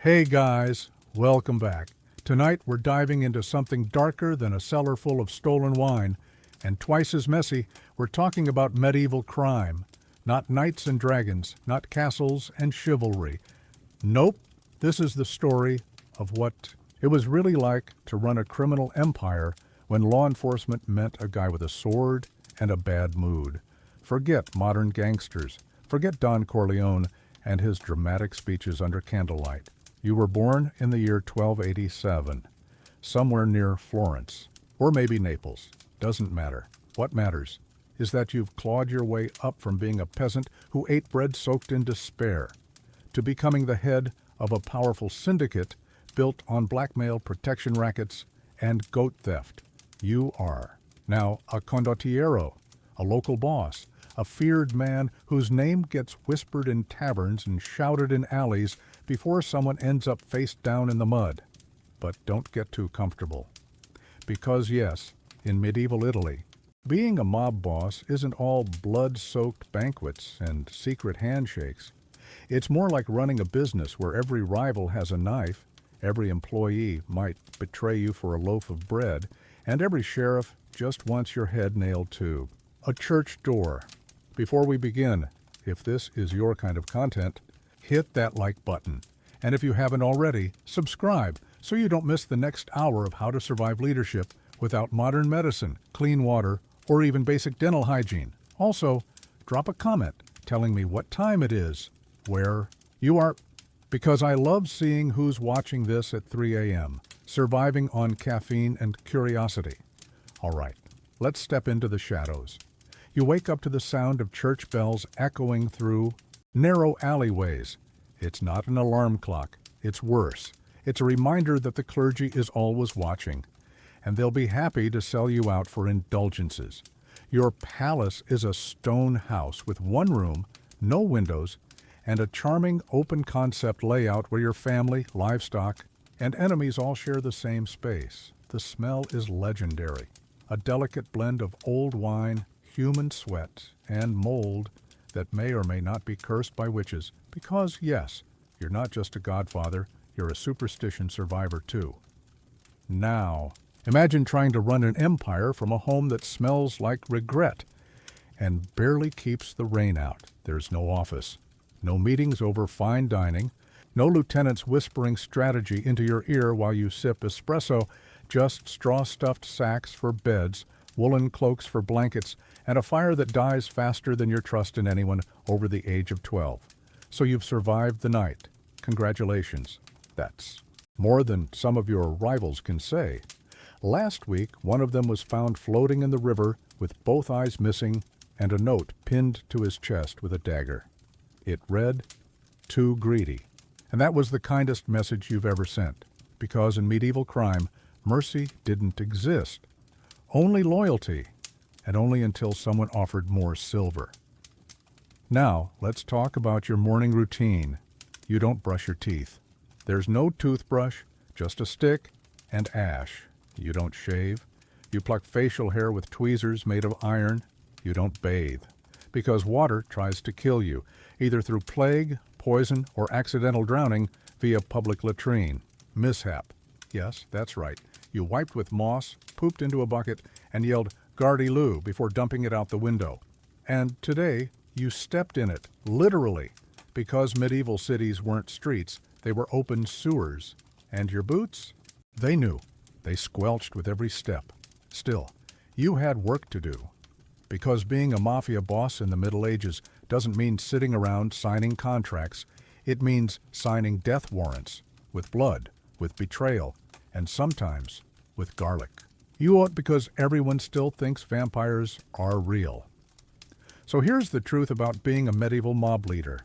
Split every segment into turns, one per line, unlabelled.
Hey guys, welcome back. Tonight we're diving into something darker than a cellar full of stolen wine, and twice as messy. We're talking about medieval crime. Not knights and dragons, not castles and chivalry. Nope, this is the story of what it was really like to run a criminal empire when law enforcement meant a guy with a sword and a bad mood. Forget modern gangsters. Forget Don Corleone and his dramatic speeches under candlelight. You were born in the year 1287, somewhere near Florence, or maybe Naples. Doesn't matter. What matters is that you've clawed your way up from being a peasant who ate bread soaked in despair to becoming the head of a powerful syndicate built on blackmail, protection rackets, and goat theft. You are now a condottiero, a local boss, a feared man whose name gets whispered in taverns and shouted in alleys before someone ends up face down in the mud. But don't get too comfortable. Because yes, in medieval Italy, being a mob boss isn't all blood-soaked banquets and secret handshakes. It's more like running a business where every rival has a knife, every employee might betray you for a loaf of bread, and every sheriff just wants your head nailed too. A church door. Before we begin, if this is your kind of content, hit that like button. And if you haven't already, subscribe so you don't miss the next hour of how to survive leadership without modern medicine, clean water, or even basic dental hygiene. Also, drop a comment telling me what time it is, where you are, because I love seeing who's watching this at 3 a.m., surviving on caffeine and curiosity. All right, let's step into the shadows. You wake up to the sound of church bells echoing through narrow alleyways. It's not an alarm clock. It's worse. It's a reminder that the clergy is always watching, and they'll be happy to sell you out for indulgences. Your palace is a stone house with one room, no windows, and a charming open-concept layout where your family, livestock, and enemies all share the same space. The smell is legendary, a delicate blend of old wine, human sweat, and mold that may or may not be cursed by witches, because, yes, you're not just a godfather, you're a superstition survivor too. Now, imagine trying to run an empire from a home that smells like regret and barely keeps the rain out. There's no office, no meetings over fine dining, no lieutenants whispering strategy into your ear while you sip espresso, just straw-stuffed sacks for beds, woolen cloaks for blankets, and a fire that dies faster than your trust in anyone over the age of 12. So you've survived the night. Congratulations. That's more than some of your rivals can say. Last week, one of them was found floating in the river with both eyes missing and a note pinned to his chest with a dagger. It read, "Too greedy." And that was the kindest message you've ever sent, because in medieval crime, mercy didn't exist. Only loyalty, and only until someone offered more silver. Now, let's talk about your morning routine. You don't brush your teeth. There's no toothbrush, just a stick and ash. You don't shave. You pluck facial hair with tweezers made of iron. You don't bathe, because water tries to kill you, either through plague, poison, or accidental drowning via public latrine. Mishap. Yes, that's right. You wiped with moss, pooped into a bucket, and yelled, "Gardy-loo," before dumping it out the window. And today, you stepped in it, literally, because medieval cities weren't streets, they were open sewers. And your boots? They knew. They squelched with every step. Still, you had work to do. Because being a mafia boss in the Middle Ages doesn't mean sitting around signing contracts. It means signing death warrants, with blood, with betrayal, and sometimes with garlic. You owe it because everyone still thinks vampires are real. So here's the truth about being a medieval mob leader.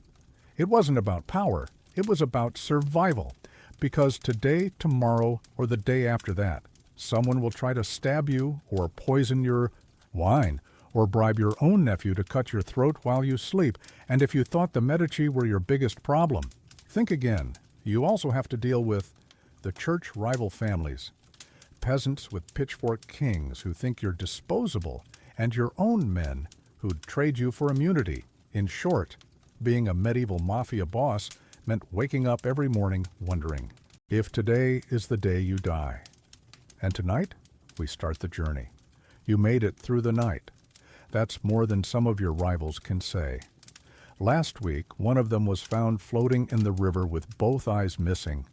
It wasn't about power, it was about survival. Because today, tomorrow, or the day after that, someone will try to stab you or poison your wine, or bribe your own nephew to cut your throat while you sleep. And if you thought the Medici were your biggest problem, think again. You also have to deal with the church rival families, peasants with pitchfork kings who think you're disposable, and your own men who'd trade you for immunity. In short, being a medieval mafia boss meant waking up every morning wondering if today is the day you die. And tonight, we start the journey. You made it through the night. That's more than some of your rivals can say. Last week, one of them was found floating in the river with both eyes missing,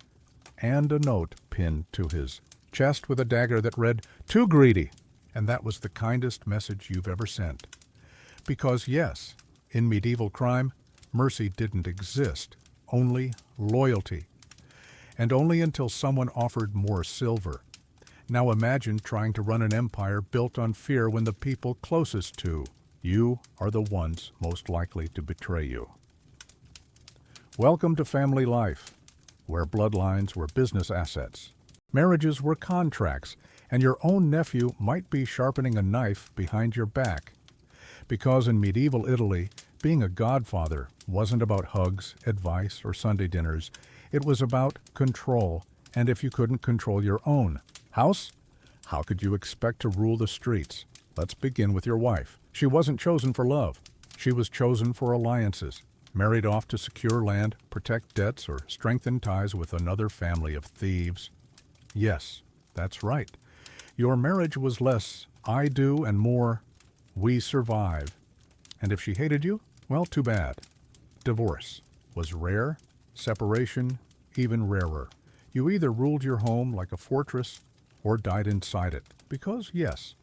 and a note pinned to his chest with a dagger that read, "Too greedy." And that was the kindest message you've ever sent. Because yes, in medieval crime, mercy didn't exist, only loyalty. And only until someone offered more silver. Now imagine trying to run an empire built on fear when the people closest to you are the ones most likely to betray you. Welcome to family life, where bloodlines were business assets, marriages were contracts, and your own nephew might be sharpening a knife behind your back. Because in medieval Italy, being a godfather wasn't about hugs, advice, or Sunday dinners. It was about control, and if you couldn't control your own house, how could you expect to rule the streets? Let's begin with your wife. She wasn't chosen for love. She was chosen for alliances, married off to secure land, protect debts, or strengthen ties with another family of thieves. Yes, that's right. Your marriage was less I do and more we survive. And if she hated you, well, too bad. Divorce was rare, separation even rarer. You either ruled your home like a fortress or died inside it. Because, yes,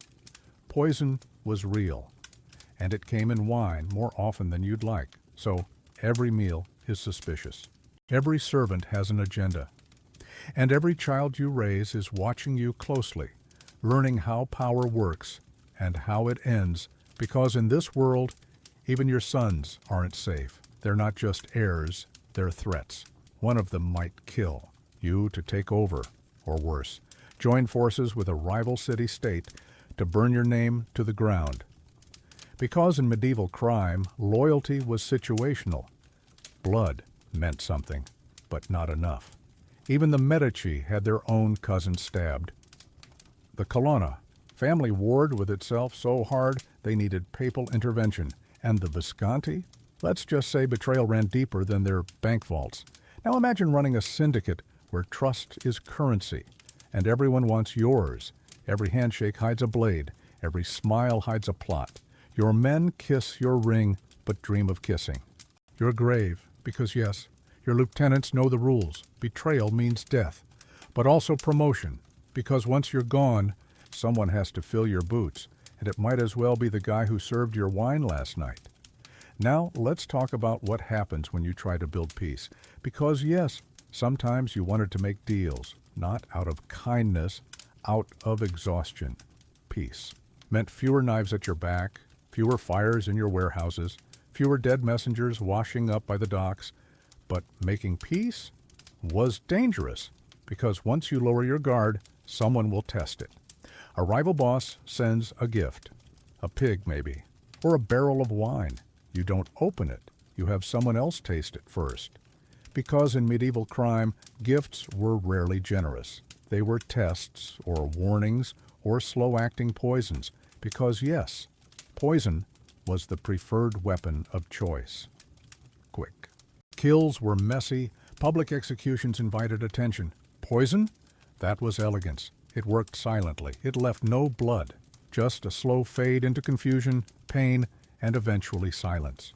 poison was real, and it came in wine more often than you'd like. So every meal is suspicious. Every servant has an agenda. And every child you raise is watching you closely, learning how power works and how it ends, because in this world, even your sons aren't safe. They're not just heirs, they're threats. One of them might kill you to take over, or worse, join forces with a rival city-state to burn your name to the ground. Because in medieval crime, loyalty was situational. Blood meant something, but not enough. Even the Medici had their own cousin stabbed. The Colonna family warred with itself so hard they needed papal intervention. And the Visconti? Let's just say betrayal ran deeper than their bank vaults. Now imagine running a syndicate where trust is currency, and everyone wants yours. Every handshake hides a blade. Every smile hides a plot. Your men kiss your ring, but dream of kissing. Your grave, because yes, your lieutenants know the rules. Betrayal means death, but also promotion, because once you're gone, someone has to fill your boots, and it might as well be the guy who served your wine last night. Now, let's talk about what happens when you try to build peace. Because yes, sometimes you wanted to make deals, not out of kindness, out of exhaustion. Peace meant fewer knives at your back, fewer fires in your warehouses, fewer dead messengers washing up by the docks. But making peace was dangerous, because once you lower your guard, someone will test it. A rival boss sends a gift, a pig maybe, or a barrel of wine. You don't open it. You have someone else taste it first. Because in medieval crime, gifts were rarely generous. They were tests or warnings or slow-acting poisons. Because yes, poison was the preferred weapon of choice. Quick. Kills were messy. Public executions invited attention. Poison? That was elegance. It worked silently. It left no blood. Just a slow fade into confusion, pain, and eventually silence.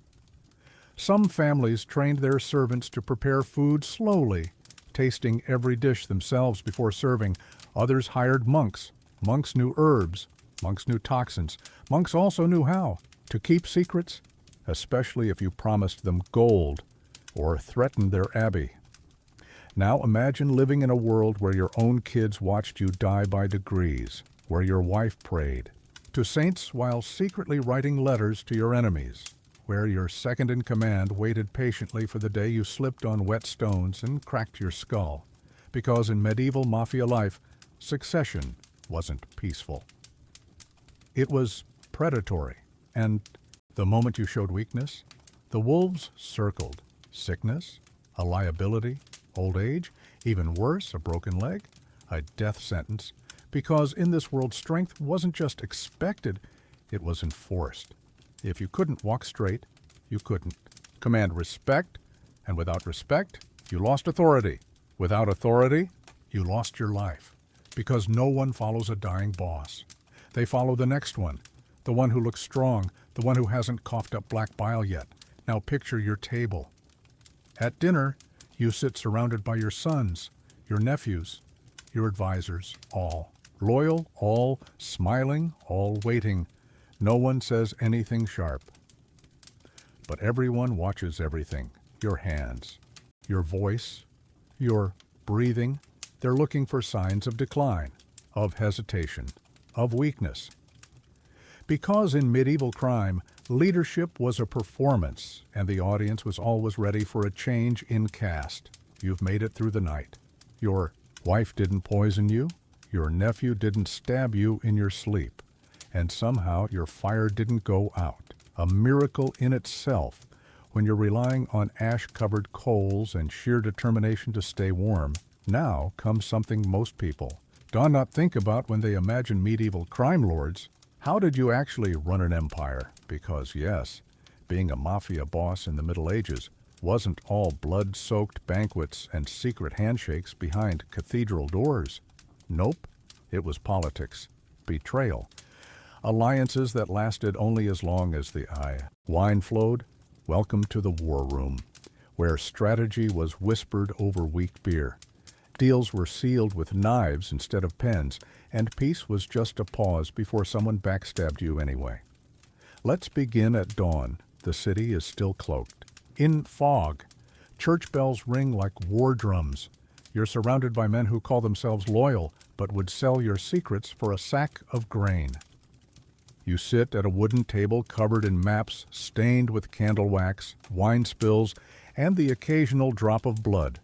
Some families trained their servants to prepare food slowly, tasting every dish themselves before serving. Others hired monks. Monks knew herbs. Monks knew toxins. Monks also knew how to keep secrets, especially if you promised them gold or threatened their abbey. Now imagine living in a world where your own kids watched you die by degrees, where your wife prayed to saints while secretly writing letters to your enemies, where your second-in-command waited patiently for the day you slipped on wet stones and cracked your skull, because in medieval Mafia life, succession wasn't peaceful. It was predatory, and the moment you showed weakness, the wolves circled. Sickness, a liability, old age, even worse, a broken leg, a death sentence, because in this world strength wasn't just expected, it was enforced. If you couldn't walk straight, you couldn't command respect, and without respect, You lost authority. Without authority, you lost your life. Because no one follows a dying boss. They follow the next one, the one who looks strong, the one who hasn't coughed up black bile yet. Now picture your table. At dinner, you sit surrounded by your sons, your nephews, your advisors, all. Loyal, all smiling, all waiting. No one says anything sharp. But everyone watches everything. Your hands, your voice, your breathing. They're looking for signs of decline, of hesitation, of weakness. Because in medieval crime, leadership was a performance, and the audience was always ready for a change in cast. You've made it through the night. Your wife didn't poison you. Your nephew didn't stab you in your sleep. And somehow your fire didn't go out. A miracle in itself when you're relying on ash-covered coals and sheer determination to stay warm. Now comes something most people do not think about when they imagine medieval crime lords. How did you actually run an empire? Because yes, being a mafia boss in the Middle Ages wasn't all blood-soaked banquets and secret handshakes behind cathedral doors. Nope, it was politics, betrayal, alliances that lasted only as long as the eye. Wine flowed. Welcome to the war room, where strategy was whispered over weak beer. Deals were sealed with knives instead of pens, and peace was just a pause before someone backstabbed you anyway. Let's begin at dawn. The city is still cloaked. In fog, church bells ring like war drums. You're surrounded by men who call themselves loyal, but would sell your secrets for a sack of grain. You sit at a wooden table covered in maps, stained with candle wax, wine spills, and the occasional drop of blood.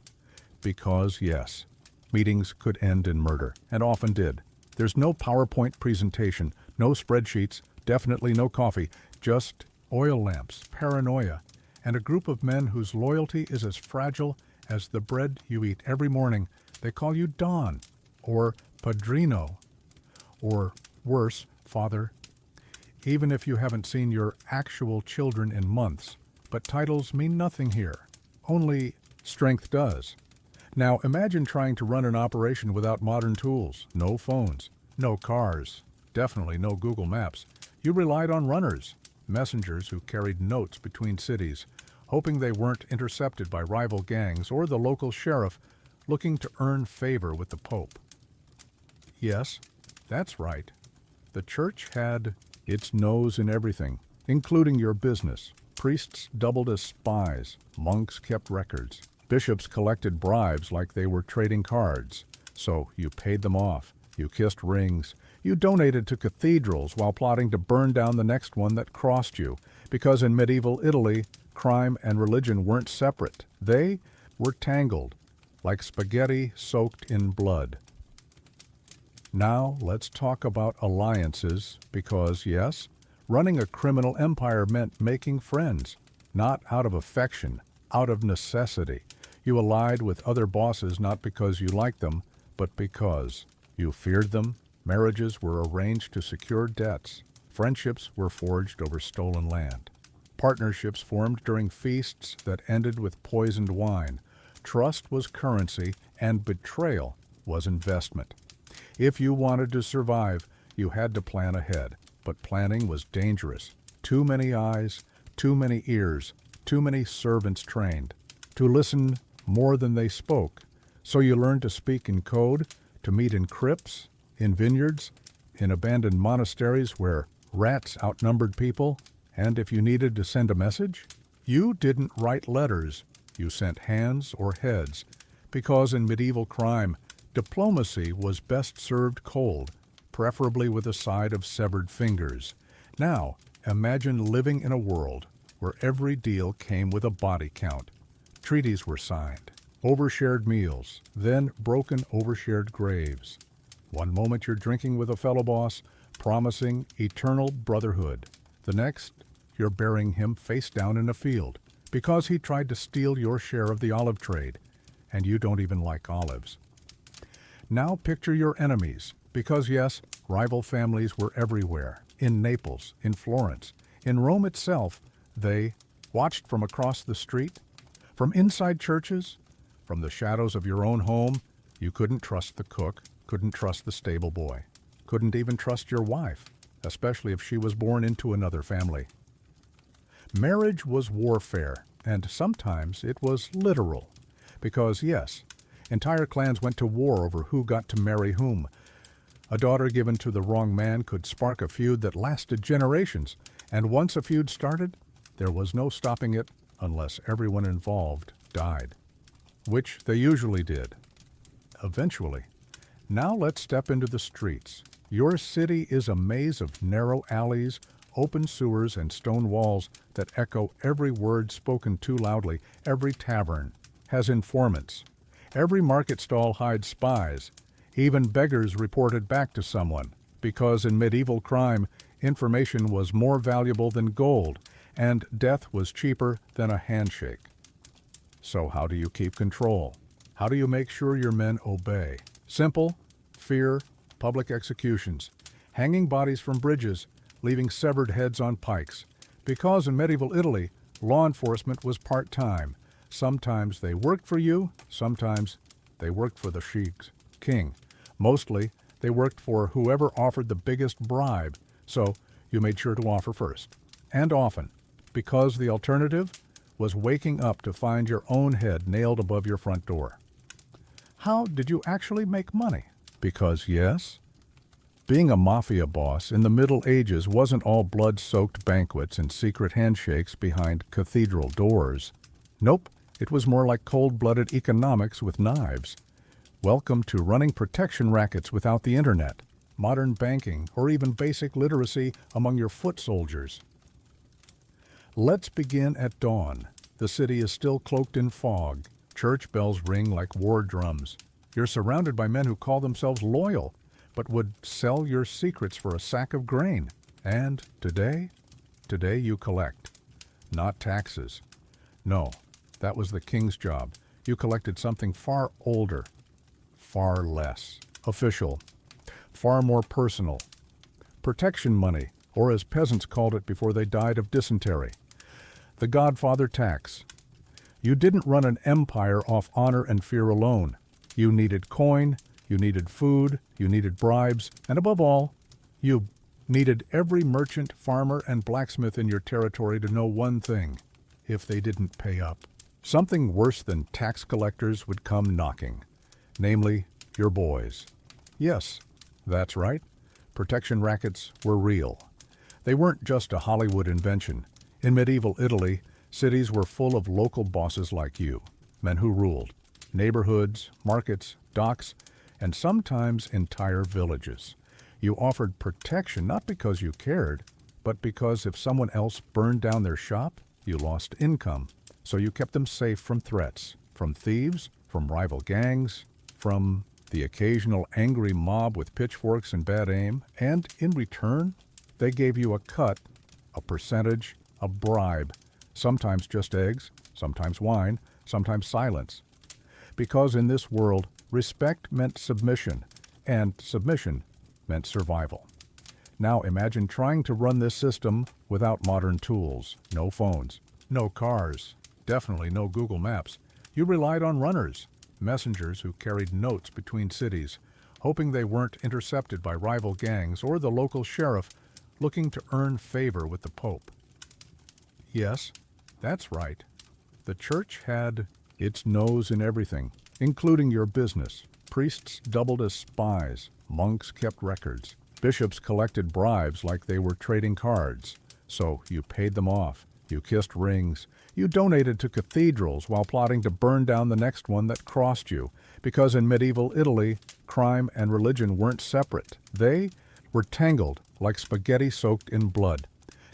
Because, yes, meetings could end in murder, and often did. There's no PowerPoint presentation, no spreadsheets, definitely no coffee, just oil lamps, paranoia, and a group of men whose loyalty is as fragile as the bread you eat every morning. They call you Don, or Padrino, or worse, Father, even if you haven't seen your actual children in months. But titles mean nothing here. Only strength does. Now imagine trying to run an operation without modern tools. No phones, no cars, definitely no Google Maps. You relied on runners, messengers who carried notes between cities, hoping they weren't intercepted by rival gangs or the local sheriff looking to earn favor with the Pope. Yes, that's right. The church had its nose in everything, including your business. Priests doubled as spies. Monks kept records. Bishops collected bribes like they were trading cards. So you paid them off. You kissed rings. You donated to cathedrals while plotting to burn down the next one that crossed you. Because in medieval Italy, crime and religion weren't separate. They were tangled, like spaghetti soaked in blood. Now let's talk about alliances, because yes, running a criminal empire meant making friends, not out of affection, out of necessity. You allied with other bosses not because you liked them, but because you feared them. Marriages were arranged to secure debts. Friendships were forged over stolen land. Partnerships formed during feasts that ended with poisoned wine. Trust was currency, and betrayal was investment. If you wanted to survive, you had to plan ahead, but planning was dangerous. Too many eyes, too many ears, too many servants trained to listen more than they spoke. So you learned to speak in code, to meet in crypts, in vineyards, in abandoned monasteries where rats outnumbered people, and if you needed to send a message, you didn't write letters, you sent hands or heads, because in medieval crime, diplomacy was best served cold, preferably with a side of severed fingers. Now, imagine living in a world where every deal came with a body count. Treaties were signed, overshared meals, then broken overshared graves. One moment you're drinking with a fellow boss, promising eternal brotherhood. The next, you're burying him face down in a field because he tried to steal your share of the olive trade, and you don't even like olives. Now picture your enemies, because yes, rival families were everywhere. In Naples, in Florence, in Rome itself, they watched from across the street, from inside churches, From the shadows of your own home, you couldn't trust the cook, couldn't trust the stable boy, couldn't even trust your wife, especially if she was born into another family. Marriage was warfare, and sometimes it was literal. Because, yes, entire clans went to war over who got to marry whom. A daughter given to the wrong man could spark a feud that lasted generations, and once a feud started, there was no stopping it unless everyone involved died. Which they usually did. Eventually. Now let's step into the streets. Your city is a maze of narrow alleys, open sewers, and stone walls that echo every word spoken too loudly. Every tavern has informants. Every market stall hides spies. Even beggars reported back to someone, because in medieval crime, information was more valuable than gold, and death was cheaper than a handshake. So how do you keep control? How do you make sure your men obey? Simple: fear, public executions, hanging bodies from bridges, leaving severed heads on pikes. Because in medieval Italy, law enforcement was part-time. Sometimes they worked for you, sometimes they worked for the sheik's king. Mostly, they worked for whoever offered the biggest bribe, so you made sure to offer first. And often, because the alternative was waking up to find your own head nailed above your front door. How did you actually make money? Because, yes, being a mafia boss in the Middle Ages wasn't all blood-soaked banquets and secret handshakes behind cathedral doors. Nope, it was more like cold-blooded economics with knives. Welcome to running protection rackets without the internet, modern banking, or even basic literacy among your foot soldiers. Let's begin at dawn. The city is still cloaked in fog. Church bells ring like war drums. You're surrounded by men who call themselves loyal, but would sell your secrets for a sack of grain. And today you collect. Not taxes. No, that was the king's job. You collected something far older, far less official, far more personal. Protection money, or as peasants called it before they died of dysentery. The Godfather tax. You didn't run an empire off honor and fear alone. You needed coin, you needed food, you needed bribes, and above all, you needed every merchant, farmer, and blacksmith in your territory to know one thing: if they didn't pay up, something worse than tax collectors would come knocking, namely, your boys. Yes, that's right, protection rackets were real. They weren't just a Hollywood invention. In medieval Italy, cities were full of local bosses like you, men who ruled neighborhoods, markets, docks, and sometimes entire villages. You offered protection not because you cared, but because if someone else burned down their shop, you lost income. So you kept them safe from threats, from thieves, from rival gangs, from the occasional angry mob with pitchforks and bad aim, and in return, they gave you a cut, a percentage, a bribe, sometimes just eggs, sometimes wine, sometimes silence. Because in this world, respect meant submission, and submission meant survival. Now imagine trying to run this system without modern tools. No phones, no cars, definitely no Google Maps. You relied on runners, messengers who carried notes between cities, hoping they weren't intercepted by rival gangs or the local sheriff looking to earn favor with the Pope. Yes, that's right. The church had its nose in everything, including your business. Priests doubled as spies. Monks kept records. Bishops collected bribes like they were trading cards. So you paid them off. You kissed rings. You donated to cathedrals while plotting to burn down the next one that crossed you. Because in medieval Italy, crime and religion weren't separate. They were tangled like spaghetti soaked in blood.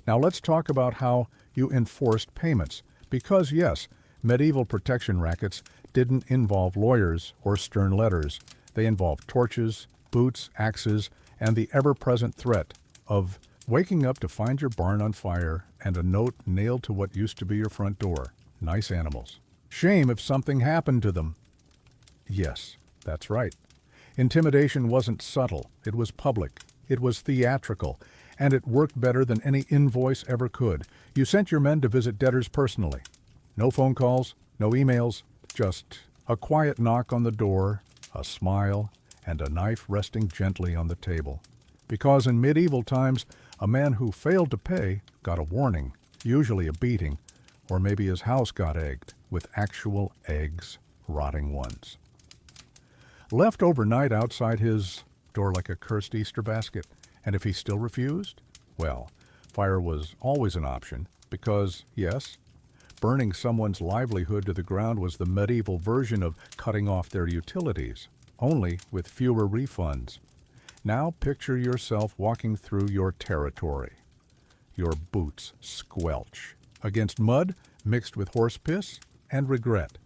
Now let's talk about how you enforced payments. Because yes, medieval protection rackets didn't involve lawyers or stern letters. They involved torches, boots, axes, and the ever-present threat of waking up to find your barn on fire and a note nailed to what used to be your front door. Nice animals. Shame if something happened to them. Yes, that's right. Intimidation wasn't subtle. It was public. It was theatrical. And it worked better than any invoice ever could. You sent your men to visit debtors personally. No phone calls, no emails, just A quiet knock on the door, a smile, and a knife resting gently on the table. Because in medieval times, a man who failed to pay got a warning, usually a beating, or maybe his house got egged, with actual eggs, rotting ones. Left overnight outside his door like a cursed Easter basket, and if he still refused, well, fire was always an option, because, yes, burning someone's livelihood to the ground was the medieval version of cutting off their utilities, only with fewer refunds. Now picture yourself walking through your territory. Your boots squelch against mud mixed with horse piss and regret.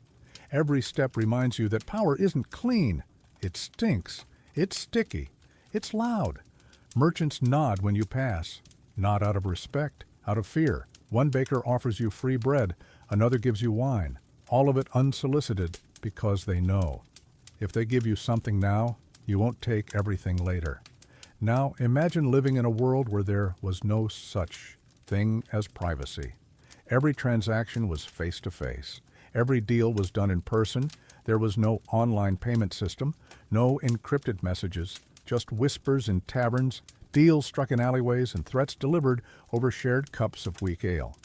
Every step reminds you that power isn't clean. It stinks. It's sticky. It's loud. Merchants nod when you pass, not out of respect, out of fear. One baker offers you free bread, another gives you wine, all of it unsolicited because they know. If they give you something now, you won't take everything later. Now imagine living in a world where there was no such thing as privacy. Every transaction was face-to-face. Every deal was done in person. There was no online payment system, no encrypted messages, just whispers in taverns, deals struck in alleyways, and threats delivered over shared cups of weak ale.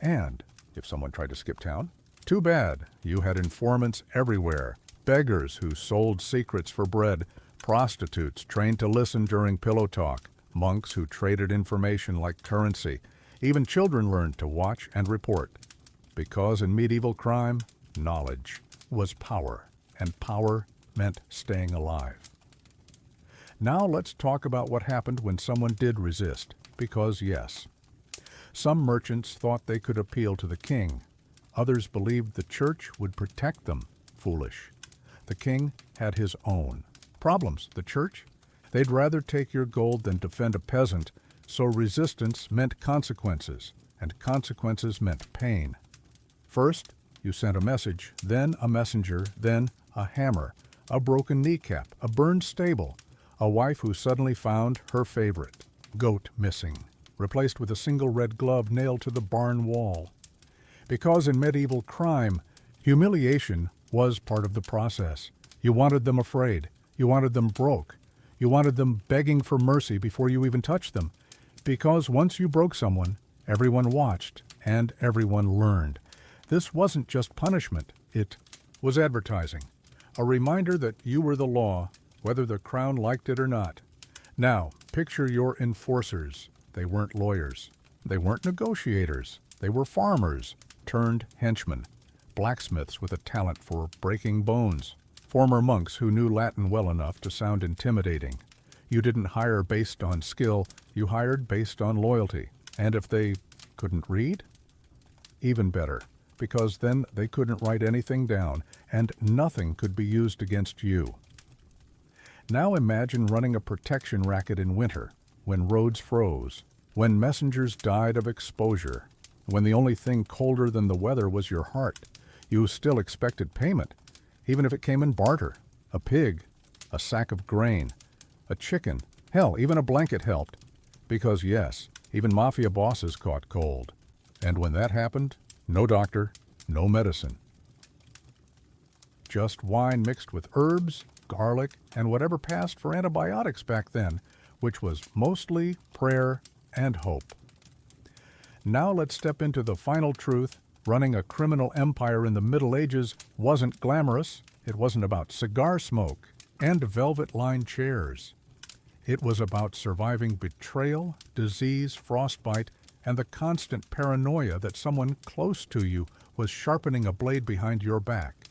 And if someone tried to skip town, too bad. You had informants everywhere, beggars who sold secrets for bread, prostitutes trained to listen during pillow talk, monks who traded information like currency. Even children learned to watch and report. Because in medieval crime, knowledge was power, and power meant staying alive. Now let's talk about what happened when someone did resist, because yes, some merchants thought they could appeal to the king. Others believed the church would protect them. Foolish. The king had his own problems. The church? They'd rather take your gold than defend a peasant, so resistance meant consequences, and consequences meant pain. First, you sent a message, then a messenger, then a hammer, a broken kneecap, a burned stable, a wife who suddenly found her favorite, goat missing, replaced with a single red glove nailed to the barn wall. Because in medieval crime, humiliation was part of the process. You wanted them afraid. You wanted them broke. You wanted them begging for mercy before you even touched them. Because once you broke someone, everyone watched and everyone learned. This wasn't just punishment. It was advertising. A reminder that you were the law, whether the crown liked it or not. Now, picture your enforcers. They weren't lawyers. They weren't negotiators. They were farmers turned henchmen, blacksmiths with a talent for breaking bones, former monks who knew Latin well enough to sound intimidating. You didn't hire based on skill, you hired based on loyalty. And if they couldn't read? Even better, because then they couldn't write anything down, and nothing could be used against you. Now imagine running a protection racket in winter, when roads froze, when messengers died of exposure, when the only thing colder than the weather was your heart. You still expected payment, even if it came in barter. A pig, a sack of grain, a chicken, hell, even a blanket helped. Because yes, even Mafia bosses caught cold. And when that happened, no doctor, no medicine. Just wine mixed with herbs, garlic, and whatever passed for antibiotics back then, which was mostly prayer and hope. Now let's step into the final truth. Running a criminal empire in the Middle Ages wasn't glamorous. It wasn't about cigar smoke and velvet-lined chairs. It was about surviving betrayal, disease, frostbite, and the constant paranoia that someone close to you was sharpening a blade behind your back.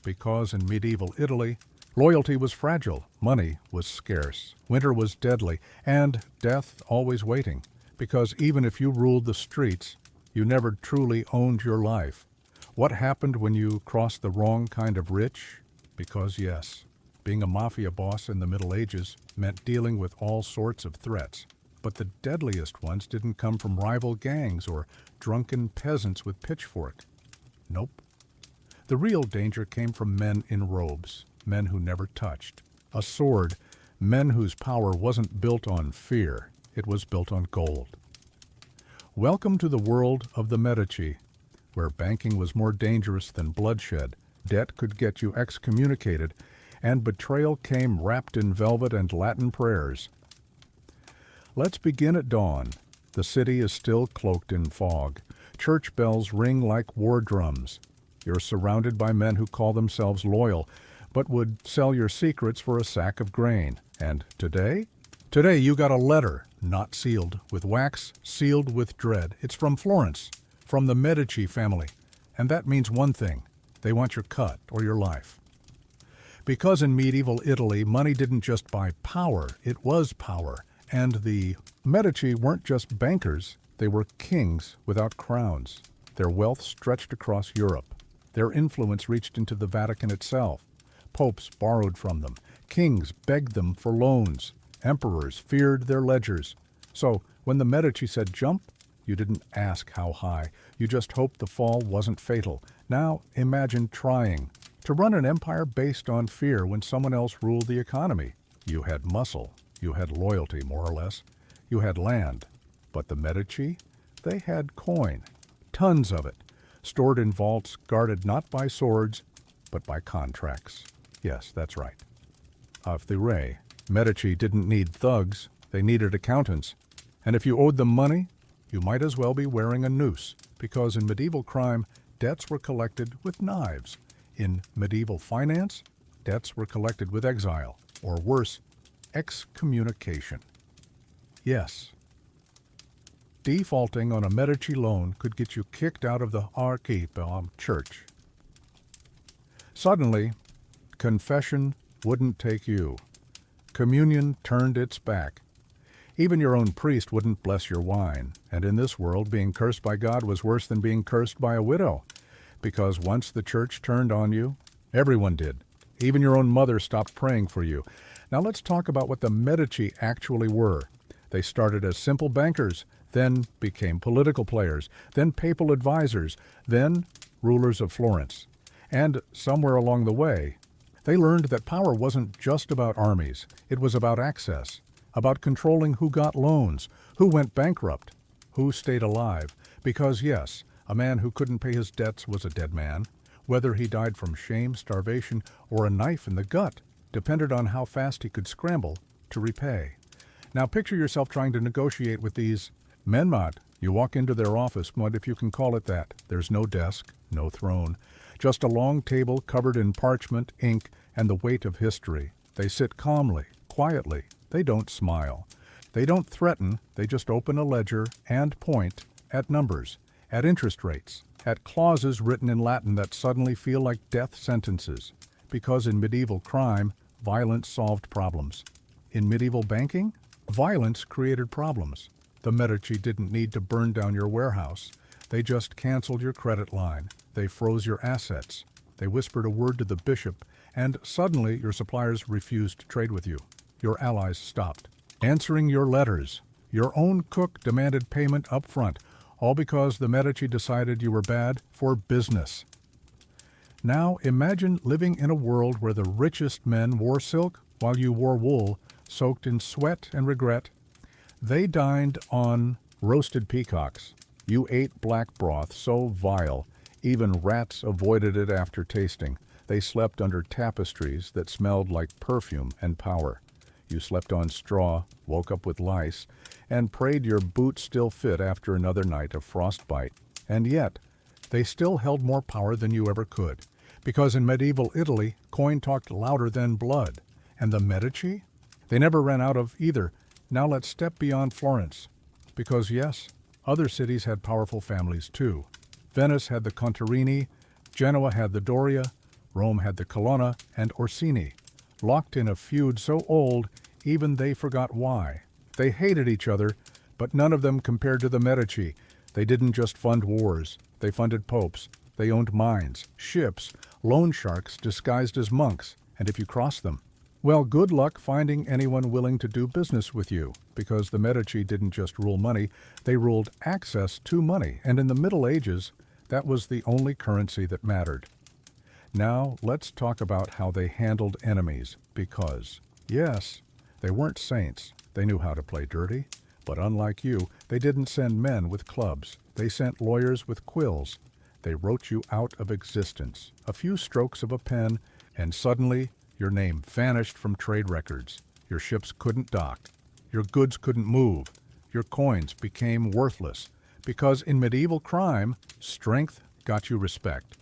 Because in medieval Italy, loyalty was fragile, money was scarce, winter was deadly, and death always waiting. Because even if you ruled the streets, you never truly owned your life. What happened when you crossed the wrong kind of rich? Because yes, being a mafia boss in the Middle Ages meant dealing with all sorts of threats. But the deadliest ones didn't come from rival gangs or drunken peasants with pitchfork. Nope. The real danger came from men in robes, men who never touched. A sword, men whose power wasn't built on fear, it was built on gold. Welcome to the world of the Medici, where banking was more dangerous than bloodshed, Debt could get you excommunicated, and betrayal came wrapped in velvet and Latin prayers. Let's begin at dawn. The city is still cloaked in fog. Church bells ring like war drums. You're surrounded by men who call themselves loyal, but would sell your secrets for a sack of grain. And today? Today you got a letter, not sealed with wax, sealed with dread. It's from Florence, from the Medici family. And that means one thing. They want your cut or your life. Because in medieval Italy, money didn't just buy power, it was power. And the Medici weren't just bankers, they were kings without crowns. Their wealth stretched across Europe. Their influence reached into the Vatican itself. Popes borrowed from them. Kings begged them for loans. Emperors feared their ledgers. So when the Medici said jump, you didn't ask how high. You just hoped the fall wasn't fatal. Now imagine trying to run an empire based on fear when someone else ruled the economy. You had muscle. You had loyalty, more or less. You had land. But the Medici, they had coin. Tons of it. Stored in vaults guarded not by swords, but by contracts. Yes, that's right. Of the Re, Medici didn't need thugs. They needed accountants. And if you owed them money, you might as well be wearing a noose, because in medieval crime, debts were collected with knives. In medieval finance, debts were collected with exile, or worse, excommunication. Yes, defaulting on a Medici loan could get you kicked out of the church. Suddenly, confession wouldn't take you. Communion turned its back. Even your own priest wouldn't bless your wine, and in this world, being cursed by God was worse than being cursed by a widow, because once the church turned on you, everyone did. Even your own mother stopped praying for you. Now let's talk about what the Medici actually were. They started as simple bankers, then became political players, then papal advisors, then rulers of Florence. And somewhere along the way, they learned that power wasn't just about armies. It was about access, about controlling who got loans, who went bankrupt, who stayed alive. Because yes, a man who couldn't pay his debts was a dead man. Whether he died from shame, starvation, or a knife in the gut depended on how fast he could scramble to repay. Now picture yourself trying to negotiate with these menmat. You walk into their office, but if you can call it that, there's no desk, no throne, just a long table covered in parchment, ink, and the weight of history. They sit calmly, quietly. They don't smile. They don't threaten. They just open a ledger and point at numbers, at interest rates, at clauses written in Latin that suddenly feel like death sentences. Because in medieval crime, violence solved problems. In medieval banking, violence created problems. The Medici didn't need to burn down your warehouse. They just canceled your credit line. They froze your assets. They whispered a word to the bishop, and suddenly your suppliers refused to trade with you. Your allies stopped answering your letters. Your own cook demanded payment up front, all because the Medici decided you were bad for business. Now imagine living in a world where the richest men wore silk while you wore wool, soaked in sweat and regret. They dined on roasted peacocks. You ate black broth so vile, even rats avoided it after tasting. They slept under tapestries that smelled like perfume and power. You slept on straw, woke up with lice, and prayed your boots still fit after another night of frostbite. And yet, they still held more power than you ever could. Because in medieval Italy, coin talked louder than blood. And the Medici? They never ran out of either. Now let's step beyond Florence. Because yes, other cities had powerful families too. Venice had the Contarini, Genoa had the Doria, Rome had the Colonna and Orsini, locked in a feud so old even they forgot why. They hated each other, but none of them compared to the Medici. They didn't just fund wars. They funded popes. They owned mines, ships, loan sharks disguised as monks, and if you crossed them, well, good luck finding anyone willing to do business with you, because the Medici didn't just rule money, they ruled access to money, and in the Middle Ages, that was the only currency that mattered. Now, let's talk about how they handled enemies, because, yes, they weren't saints. They knew how to play dirty, but unlike you, they didn't send men with clubs. They sent lawyers with quills. They wrote you out of existence. A few strokes of a pen, and suddenly your name vanished from trade records. Your ships couldn't dock. Your goods couldn't move. Your coins became worthless. Because in medieval crime, strength got you respect.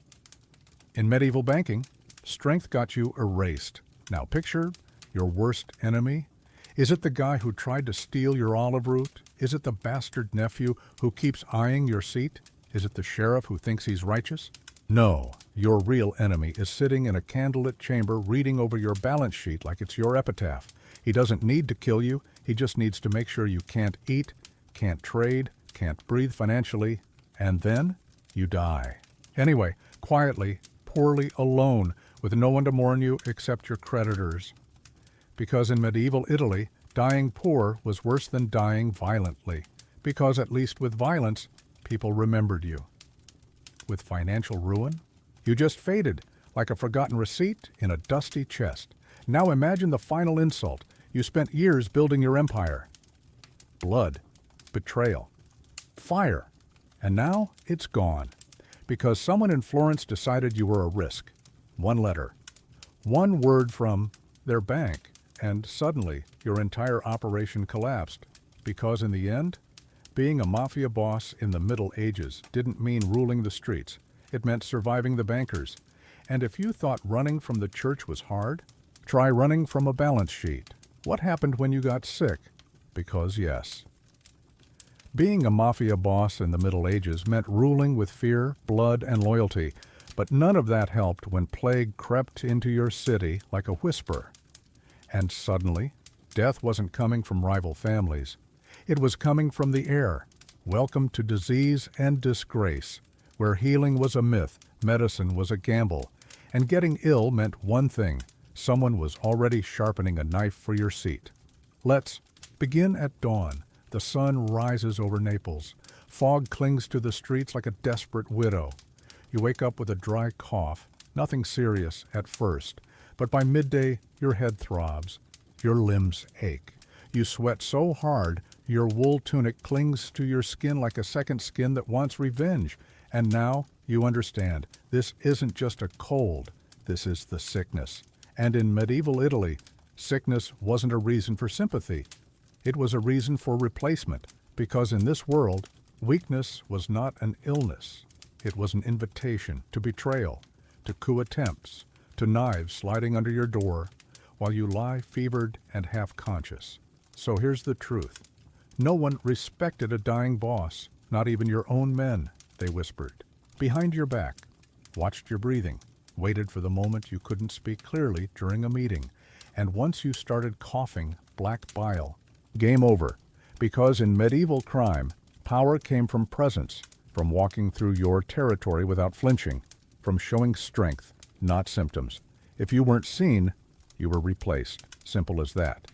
In medieval banking, strength got you erased. Now picture your worst enemy. Is it the guy who tried to steal your olive root? Is it the bastard nephew who keeps eyeing your seat? Is it the sheriff who thinks he's righteous? No, your real enemy is sitting in a candlelit chamber reading over your balance sheet like it's your epitaph. He doesn't need to kill you, he just needs to make sure you can't eat, can't trade, can't breathe financially, and then you die. Anyway, quietly, poorly, alone, with no one to mourn you except your creditors. Because in medieval Italy, dying poor was worse than dying violently. Because at least with violence, people remembered you. With financial ruin, you just faded like a forgotten receipt in a dusty chest. Now imagine the final insult. You spent years building your empire. Blood, betrayal, fire, and now it's gone. Because someone in Florence decided you were a risk. One letter, one word from their bank, and suddenly your entire operation collapsed. Because in the end, being a mafia boss in the Middle Ages didn't mean ruling the streets. It meant surviving the bankers. And if you thought running from the church was hard, try running from a balance sheet. What happened when you got sick? Because yes. Being a mafia boss in the Middle Ages meant ruling with fear, blood, and loyalty. But none of that helped when plague crept into your city like a whisper. And suddenly, death wasn't coming from rival families. It was coming from the air. Welcome to disease and disgrace, where healing was a myth, medicine was a gamble, and getting ill meant one thing: someone was already sharpening a knife for your seat. Let's begin at dawn. The sun rises over Naples. Fog clings to the streets like a desperate widow. You wake up with a dry cough, nothing serious at first, but by midday your head throbs, your limbs ache. You sweat so hard, your wool tunic clings to your skin like a second skin that wants revenge. And now you understand, this isn't just a cold, this is the sickness. And in medieval Italy, sickness wasn't a reason for sympathy. It was a reason for replacement, because in this world, weakness was not an illness. It was an invitation to betrayal, to coup attempts, to knives sliding under your door while you lie fevered and half-conscious. So here's the truth. No one respected a dying boss, not even your own men, they whispered. Behind your back, watched your breathing, waited for the moment you couldn't speak clearly during a meeting. And once you started coughing black bile, game over. Because in medieval crime, power came from presence, from walking through your territory without flinching, from showing strength, not symptoms. If you weren't seen, you were replaced. Simple as that.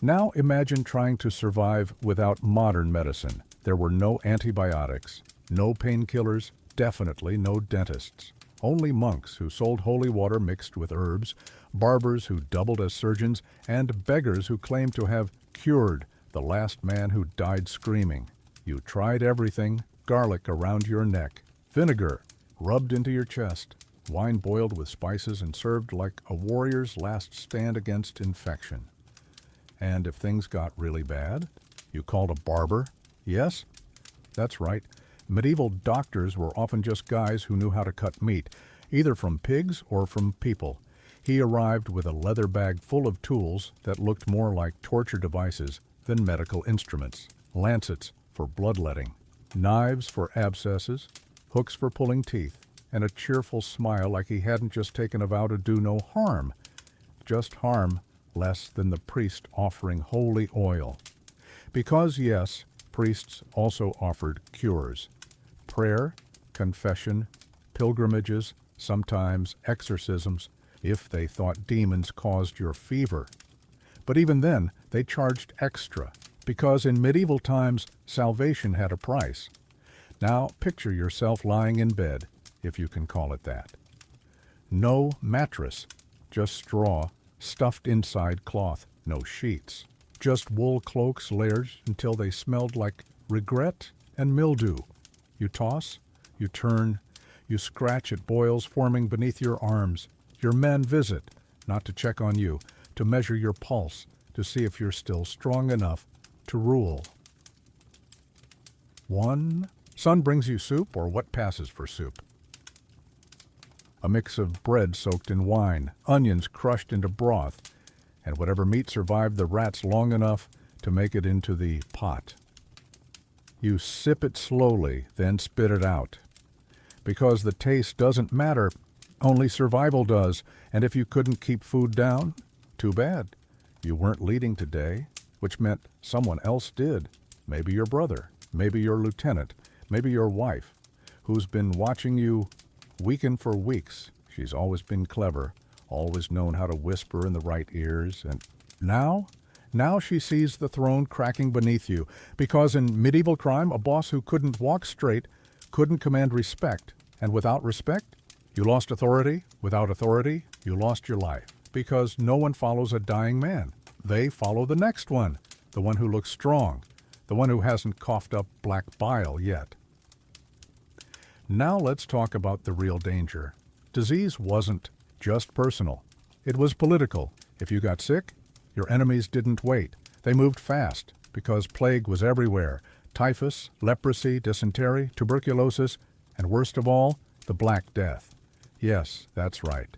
Now imagine trying to survive without modern medicine. There were no antibiotics, no painkillers, definitely no dentists. Only monks who sold holy water mixed with herbs, barbers who doubled as surgeons, and beggars who claimed to have cured the last man who died screaming. You tried everything: garlic around your neck, vinegar rubbed into your chest, wine boiled with spices and served like a warrior's last stand against infection. And if things got really bad, you called a barber. Yes, that's right. Medieval doctors were often just guys who knew how to cut meat, either from pigs or from people. He arrived with a leather bag full of tools that looked more like torture devices than medical instruments. Lancets for bloodletting, knives for abscesses, hooks for pulling teeth, and a cheerful smile like he hadn't just taken a vow to do no harm, just harm less than the priest offering holy oil. Because, yes, priests also offered cures. Prayer, confession, pilgrimages, sometimes exorcisms, if they thought demons caused your fever. But even then, they charged extra, because in medieval times, salvation had a price. Now picture yourself lying in bed, if you can call it that. No mattress, just straw, stuffed inside cloth, no sheets. Just wool cloaks layered until they smelled like regret and mildew. You toss, you turn, You scratch at boils forming beneath your arms. Your men visit, not to check on you, to measure your pulse, to see if you're still strong enough to rule. 1. Son brings you soup, or what passes for soup? A mix of bread soaked in wine, onions crushed into broth, and whatever meat survived the rats long enough to make it into the pot. You sip it slowly, then spit it out. Because the taste doesn't matter, only survival does, and if you couldn't keep food down, too bad. You weren't leading today, which meant someone else did. Maybe your brother, maybe your lieutenant, maybe your wife, who's been watching you weaken for weeks. She's always been clever, always known how to whisper in the right ears, and now she sees the throne cracking beneath you, because in medieval crime, a boss who couldn't walk straight couldn't command respect, and without respect, you lost authority. Without authority, you lost your life, because no one follows a dying man. They follow the next one, the one who looks strong, the one who hasn't coughed up black bile yet. Now let's talk about the real danger. Disease wasn't just personal. It was political. If you got sick, your enemies didn't wait. They moved fast, because plague was everywhere. Typhus, leprosy, dysentery, tuberculosis, and worst of all, the Black Death. Yes, that's right.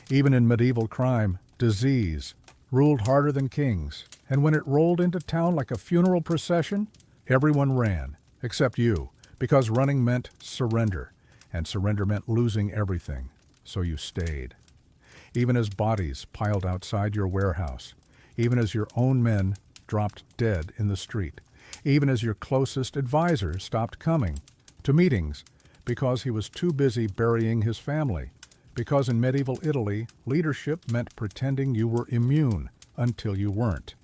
Even in medieval crime, disease ruled harder than kings. And when it rolled into town like a funeral procession, everyone ran, except you, because running meant surrender, and surrender meant losing everything. So you stayed. Even as bodies piled outside your warehouse, even as your own men dropped dead in the street, even as your closest advisor stopped coming to meetings because he was too busy burying his family, because in medieval Italy, leadership meant pretending you were immune until you weren't.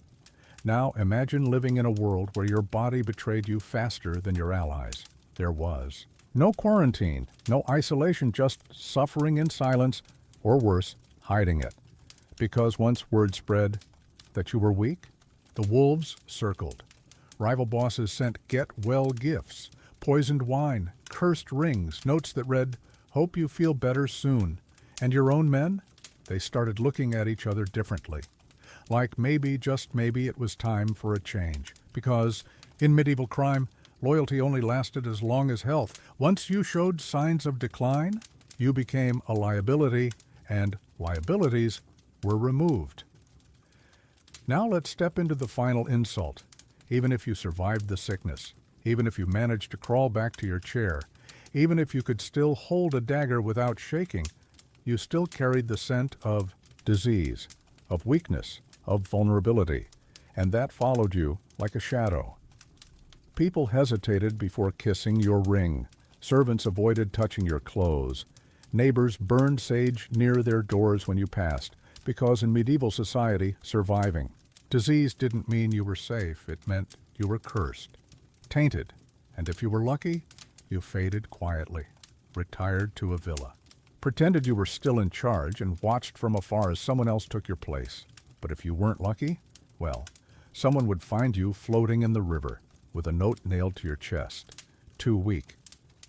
Now imagine living in a world where your body betrayed you faster than your allies. There was no quarantine, no isolation, just suffering in silence, or worse, hiding it. Because once word spread that you were weak, the wolves circled. Rival bosses sent get-well gifts, poisoned wine, cursed rings, notes that read, "Hope you feel better soon." And your own men? They started looking at each other differently. Like maybe, just maybe, it was time for a change. Because in medieval crime, loyalty only lasted as long as health. Once you showed signs of decline, you became a liability, and liabilities were removed. Now let's step into the final insult. Even if you survived the sickness, even if you managed to crawl back to your chair, even if you could still hold a dagger without shaking, you still carried the scent of disease, of weakness, of vulnerability, and that followed you like a shadow. People hesitated before kissing your ring. Servants avoided touching your clothes. Neighbors burned sage near their doors when you passed, because in medieval society, surviving. Disease didn't mean you were safe. It meant you were cursed, tainted, and if you were lucky, you faded quietly, retired to a villa. Pretended you were still in charge and watched from afar as someone else took your place. But if you weren't lucky, well, someone would find you floating in the river with a note nailed to your chest. Too weak.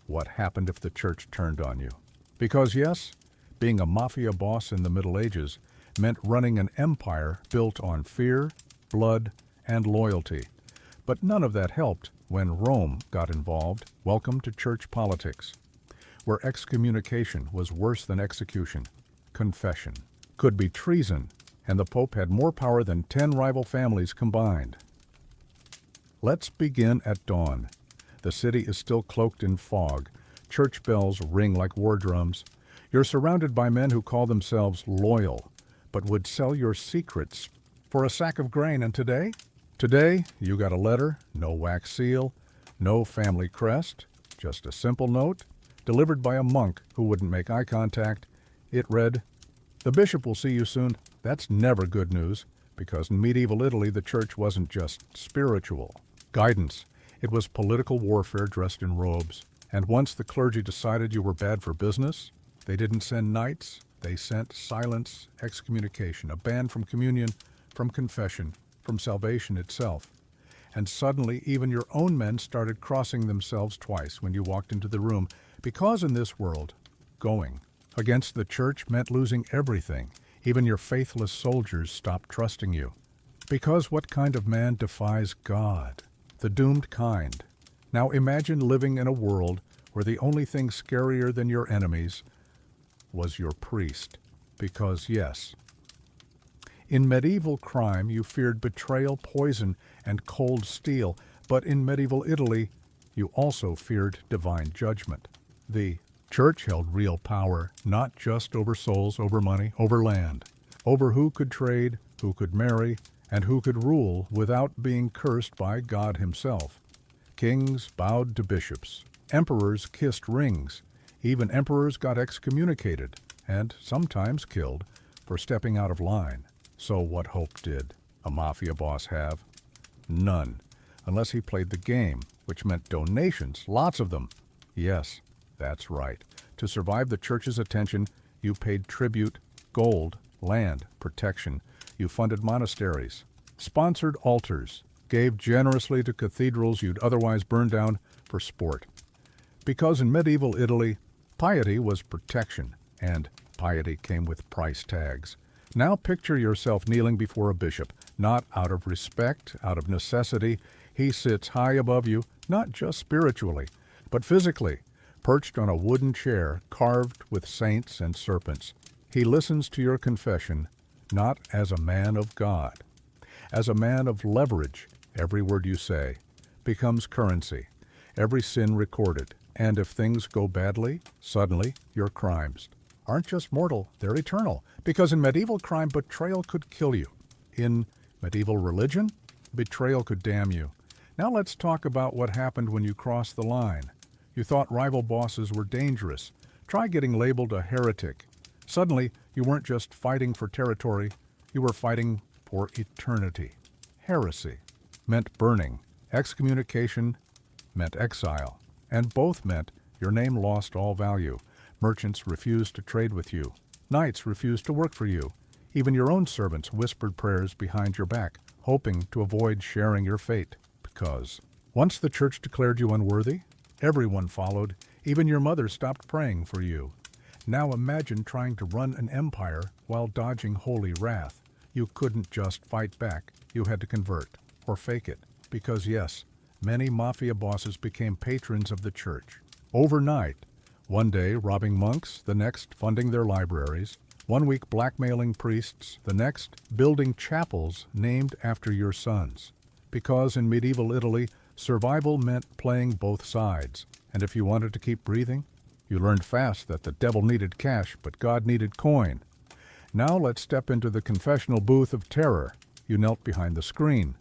What happened if the church turned on you? Because yes, being a mafia boss in the Middle Ages meant running an empire built on fear, blood, and loyalty. But none of that helped when Rome got involved. Welcome to church politics, where excommunication was worse than execution. Confession could be treason, and the Pope had more power than 10 rival families combined. Let's begin at dawn. The city is still cloaked in fog. Church bells ring like war drums. You're surrounded by men who call themselves loyal, but would sell your secrets for a sack of grain. And today? Today, you got a letter, no wax seal, no family crest, just a simple note, delivered by a monk who wouldn't make eye contact. It read, "The bishop will see you soon." That's never good news, because in medieval Italy, the church wasn't just spiritual guidance. It was political warfare dressed in robes. And once the clergy decided you were bad for business, they didn't send knights. They sent silence, excommunication, a ban from communion, from confession, from salvation itself. And suddenly, even your own men started crossing themselves twice when you walked into the room, Because in this world, going against the church meant losing everything. Even your faithless soldiers stopped trusting you. Because what kind of man defies God? The doomed kind. Now imagine living in a world where the only thing scarier than your enemies was your priest. Because yes, in medieval crime you feared betrayal, poison, and cold steel, but in medieval Italy you also feared divine judgment. The church held real power, not just over souls, over money, over land, over who could trade, who could marry, and who could rule without being cursed by God himself. Kings bowed to bishops. Emperors kissed rings. Even emperors got excommunicated, and sometimes killed, for stepping out of line. So what hope did a mafia boss have? None, unless he played the game, which meant donations, lots of them. Yes, that's right. To survive the church's attention, you paid tribute, gold, land, protection. You funded monasteries, sponsored altars, gave generously to cathedrals you'd otherwise burn down for sport. Because in medieval Italy, piety was protection, and piety came with price tags. Now picture yourself kneeling before a bishop, not out of respect, out of necessity. He sits high above you, not just spiritually, but physically, perched on a wooden chair carved with saints and serpents. He listens to your confession, not as a man of God. As a man of leverage, every word you say becomes currency, every sin recorded. And if things go badly, suddenly your crimes aren't just mortal, they're eternal. Because in medieval crime, betrayal could kill you. In medieval religion, betrayal could damn you. Now let's talk about what happened when you crossed the line. You thought rival bosses were dangerous. Try getting labeled a heretic. Suddenly, you weren't just fighting for territory, you were fighting for eternity. Heresy meant burning. Excommunication meant exile. And both meant your name lost all value. Merchants refused to trade with you. Knights refused to work for you. Even your own servants whispered prayers behind your back, hoping to avoid sharing your fate. Because once the church declared you unworthy, everyone followed. Even your mother stopped praying for you. Now imagine trying to run an empire while dodging holy wrath. You couldn't just fight back. You had to convert, or fake it. Because yes, many mafia bosses became patrons of the church. Overnight, one day robbing monks, the next funding their libraries, one week blackmailing priests, the next building chapels named after your sons. Because in medieval Italy, survival meant playing both sides. And if you wanted to keep breathing, you learned fast that the devil needed cash, but God needed coin. Now let's step into the confessional booth of terror. You knelt behind the screen.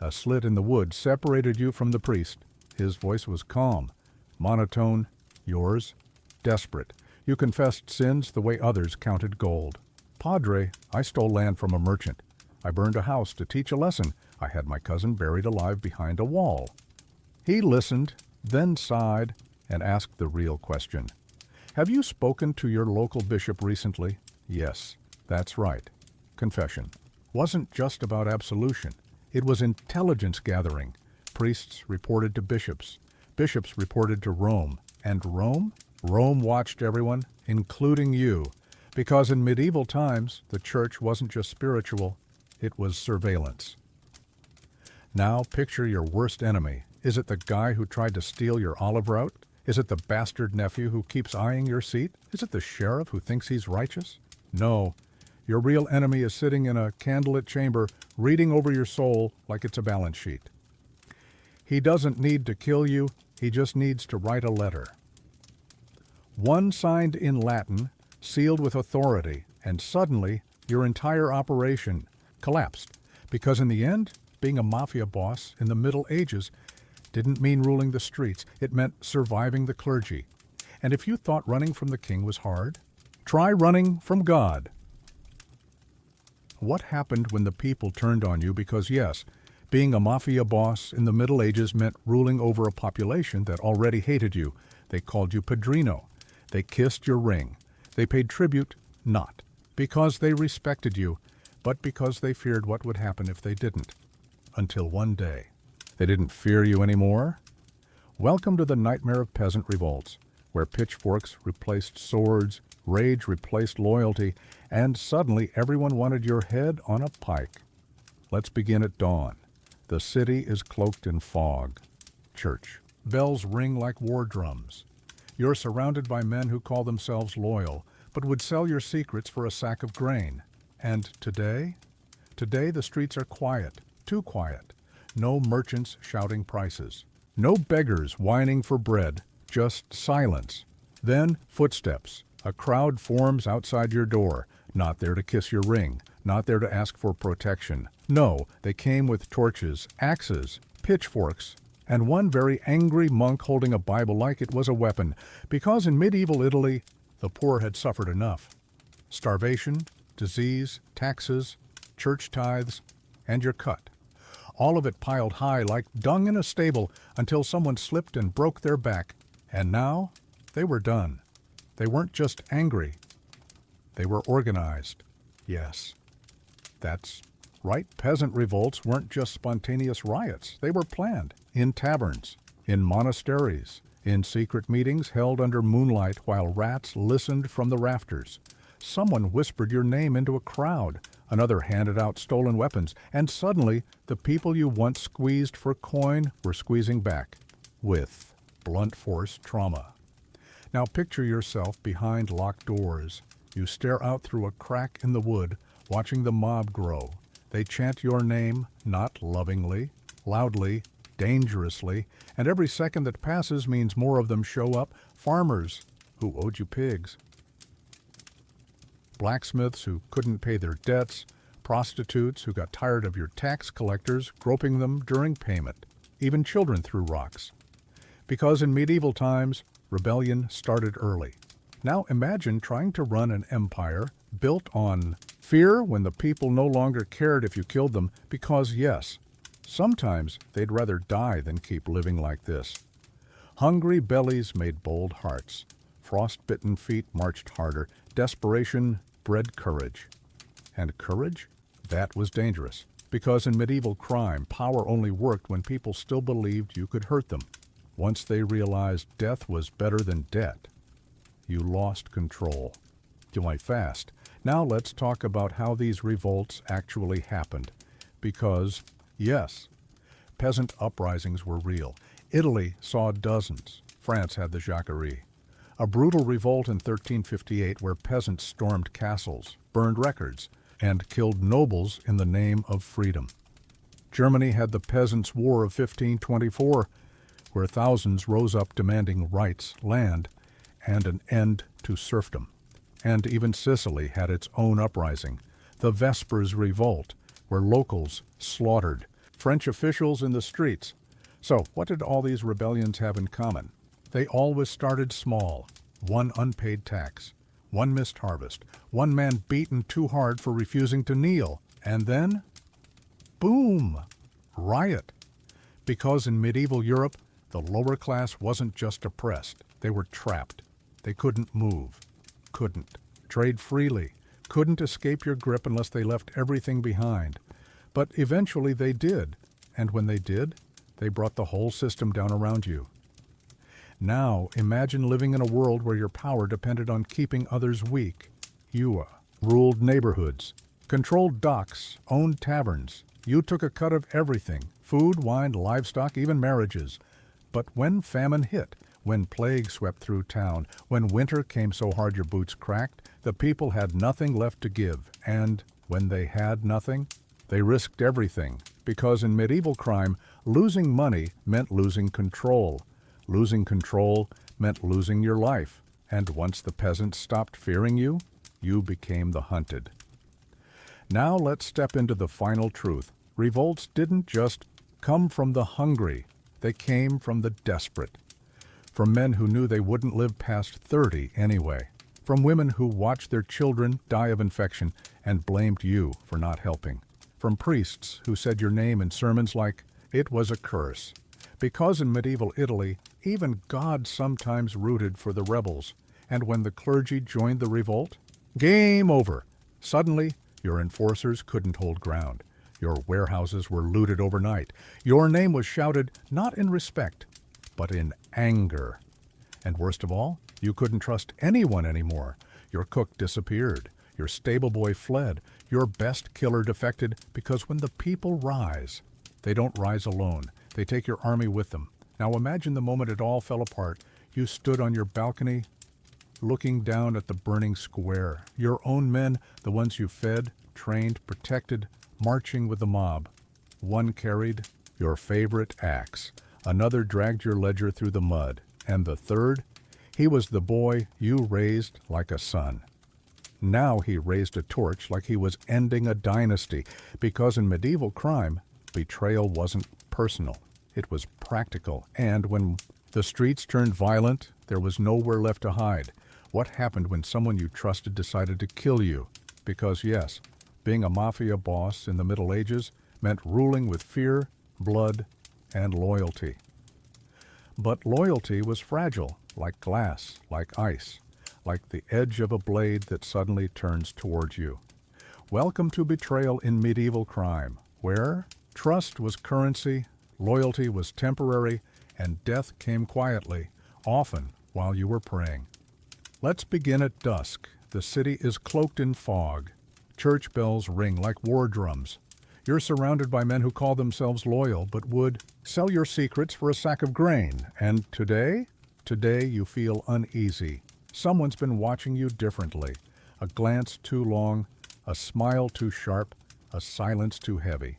A slit in the wood separated you from the priest. His voice was calm, monotone, yours, desperate. You confessed sins the way others counted gold. Padre, I stole land from a merchant. I burned a house to teach a lesson. I had my cousin buried alive behind a wall. He listened, then sighed, and asked the real question. Have you spoken to your local bishop recently? Yes, that's right. Confession wasn't just about absolution. It was intelligence gathering. Priests reported to bishops. Bishops reported to Rome. And Rome? Rome watched everyone, including you. Because in medieval times, the church wasn't just spiritual, it was surveillance. Now picture your worst enemy. Is it the guy who tried to steal your olive root? Is it the bastard nephew who keeps eyeing your seat? Is it the sheriff who thinks he's righteous? No. Your real enemy is sitting in a candlelit chamber, reading over your soul like it's a balance sheet. He doesn't need to kill you, he just needs to write a letter. One signed in Latin, sealed with authority, and suddenly your entire operation collapsed. Because in the end, being a mafia boss in the Middle Ages didn't mean ruling the streets. It meant surviving the clergy. And if you thought running from the king was hard, try running from God. What happened when the people turned on you? Because yes, being a mafia boss in the Middle Ages meant ruling over a population that already hated you. They called you padrino. They kissed your ring. They paid tribute, not because they respected you, but because they feared what would happen if they didn't. Until one day, they didn't fear you anymore. Welcome to the nightmare of peasant revolts. where pitchforks replaced swords, rage replaced loyalty, and suddenly everyone wanted your head on a pike. Let's begin at dawn. The city is cloaked in fog. Church. Bells ring like war drums. You're surrounded by men who call themselves loyal, but would sell your secrets for a sack of grain. And today? Today the streets are quiet, too quiet. No merchants shouting prices. No beggars whining for bread, just silence. Then footsteps. A crowd forms outside your door, not there to kiss your ring, not there to ask for protection. No, they came with torches, axes, pitchforks, and one very angry monk holding a Bible like it was a weapon, because in medieval Italy, the poor had suffered enough. Starvation, disease, taxes, church tithes, and your cut. All of it piled high like dung in a stable until someone slipped and broke their back. And now, they were done. They weren't just angry. They were organized. Yes, that's right. Peasant revolts weren't just spontaneous riots. They were planned in taverns, in monasteries, in secret meetings held under moonlight while rats listened from the rafters. Someone whispered your name into a crowd. Another handed out stolen weapons. And suddenly, the people you once squeezed for coin were squeezing back with blunt force trauma. Now picture yourself behind locked doors. You stare out through a crack in the wood, watching the mob grow. They chant your name, not lovingly, loudly, dangerously, and every second that passes means more of them show up. Farmers who owed you pigs. Blacksmiths who couldn't pay their debts. Prostitutes who got tired of your tax collectors groping them during payment. Even children threw rocks. Because in medieval times, rebellion started early. Now imagine trying to run an empire built on fear when the people no longer cared if you killed them because, yes, sometimes they'd rather die than keep living like this. Hungry bellies made bold hearts. Frost-bitten feet marched harder. Desperation bred courage. And courage? That was dangerous. Because in medieval crime, power only worked when people still believed you could hurt them. Once they realized death was better than debt, you lost control. You went fast. Now let's talk about how these revolts actually happened. Because, yes, peasant uprisings were real. Italy saw dozens. France had the Jacquerie. A brutal revolt in 1358 where peasants stormed castles, burned records, and killed nobles in the name of freedom. Germany had the Peasants' War of 1524, where thousands rose up demanding rights, land, and an end to serfdom. And even Sicily had its own uprising, the Vespers Revolt, where locals slaughtered French officials in the streets. So what did all these rebellions have in common? They always started small. One unpaid tax, one missed harvest, one man beaten too hard for refusing to kneel, and then, boom, riot. Because in medieval Europe, the lower class wasn't just oppressed, they were trapped. They couldn't move, couldn't trade freely, couldn't escape your grip unless they left everything behind. But eventually they did, and when they did, they brought the whole system down around you. Now imagine living in a world where your power depended on keeping others weak. You ruled neighborhoods, controlled docks, owned taverns. You took a cut of everything, food, wine, livestock, even marriages. But when famine hit, when plague swept through town, when winter came so hard your boots cracked, the people had nothing left to give. And when they had nothing, they risked everything. Because in medieval crime, losing money meant losing control. Losing control meant losing your life. And once the peasants stopped fearing you, you became the hunted. Now let's step into the final truth. Revolts didn't just come from the hungry. They came from the desperate. From men who knew they wouldn't live past 30 anyway. From women who watched their children die of infection and blamed you for not helping. From priests who said your name in sermons like, "It was a curse." Because in medieval Italy, even God sometimes rooted for the rebels. And when the clergy joined the revolt, game over. Suddenly, your enforcers couldn't hold ground. Your warehouses were looted overnight. Your name was shouted not in respect, but in anger. And worst of all, you couldn't trust anyone anymore. Your cook disappeared. Your stable boy fled. Your best killer defected because when the people rise, they don't rise alone. They take your army with them. Now imagine the moment it all fell apart. You stood on your balcony looking down at the burning square. Your own men, the ones you fed, trained, protected, marching with the mob. One carried your favorite axe. Another dragged your ledger through the mud. And the third, he was the boy you raised like a son. Now he raised a torch like he was ending a dynasty, because in medieval crime, betrayal wasn't personal. It was practical, and when the streets turned violent, there was nowhere left to hide. What happened when someone you trusted decided to kill you? Because yes, being a mafia boss in the Middle Ages meant ruling with fear, blood, and loyalty. But loyalty was fragile, like glass, like ice, like the edge of a blade that suddenly turns towards you. Welcome to betrayal in medieval crime, where trust was currency, loyalty was temporary, and death came quietly, often while you were praying. Let's begin at dusk. The city is cloaked in fog. Church bells ring like war drums. You're surrounded by men who call themselves loyal, but would sell your secrets for a sack of grain. And today you feel uneasy. Someone's been watching you differently. A glance too long, a smile too sharp, a silence too heavy.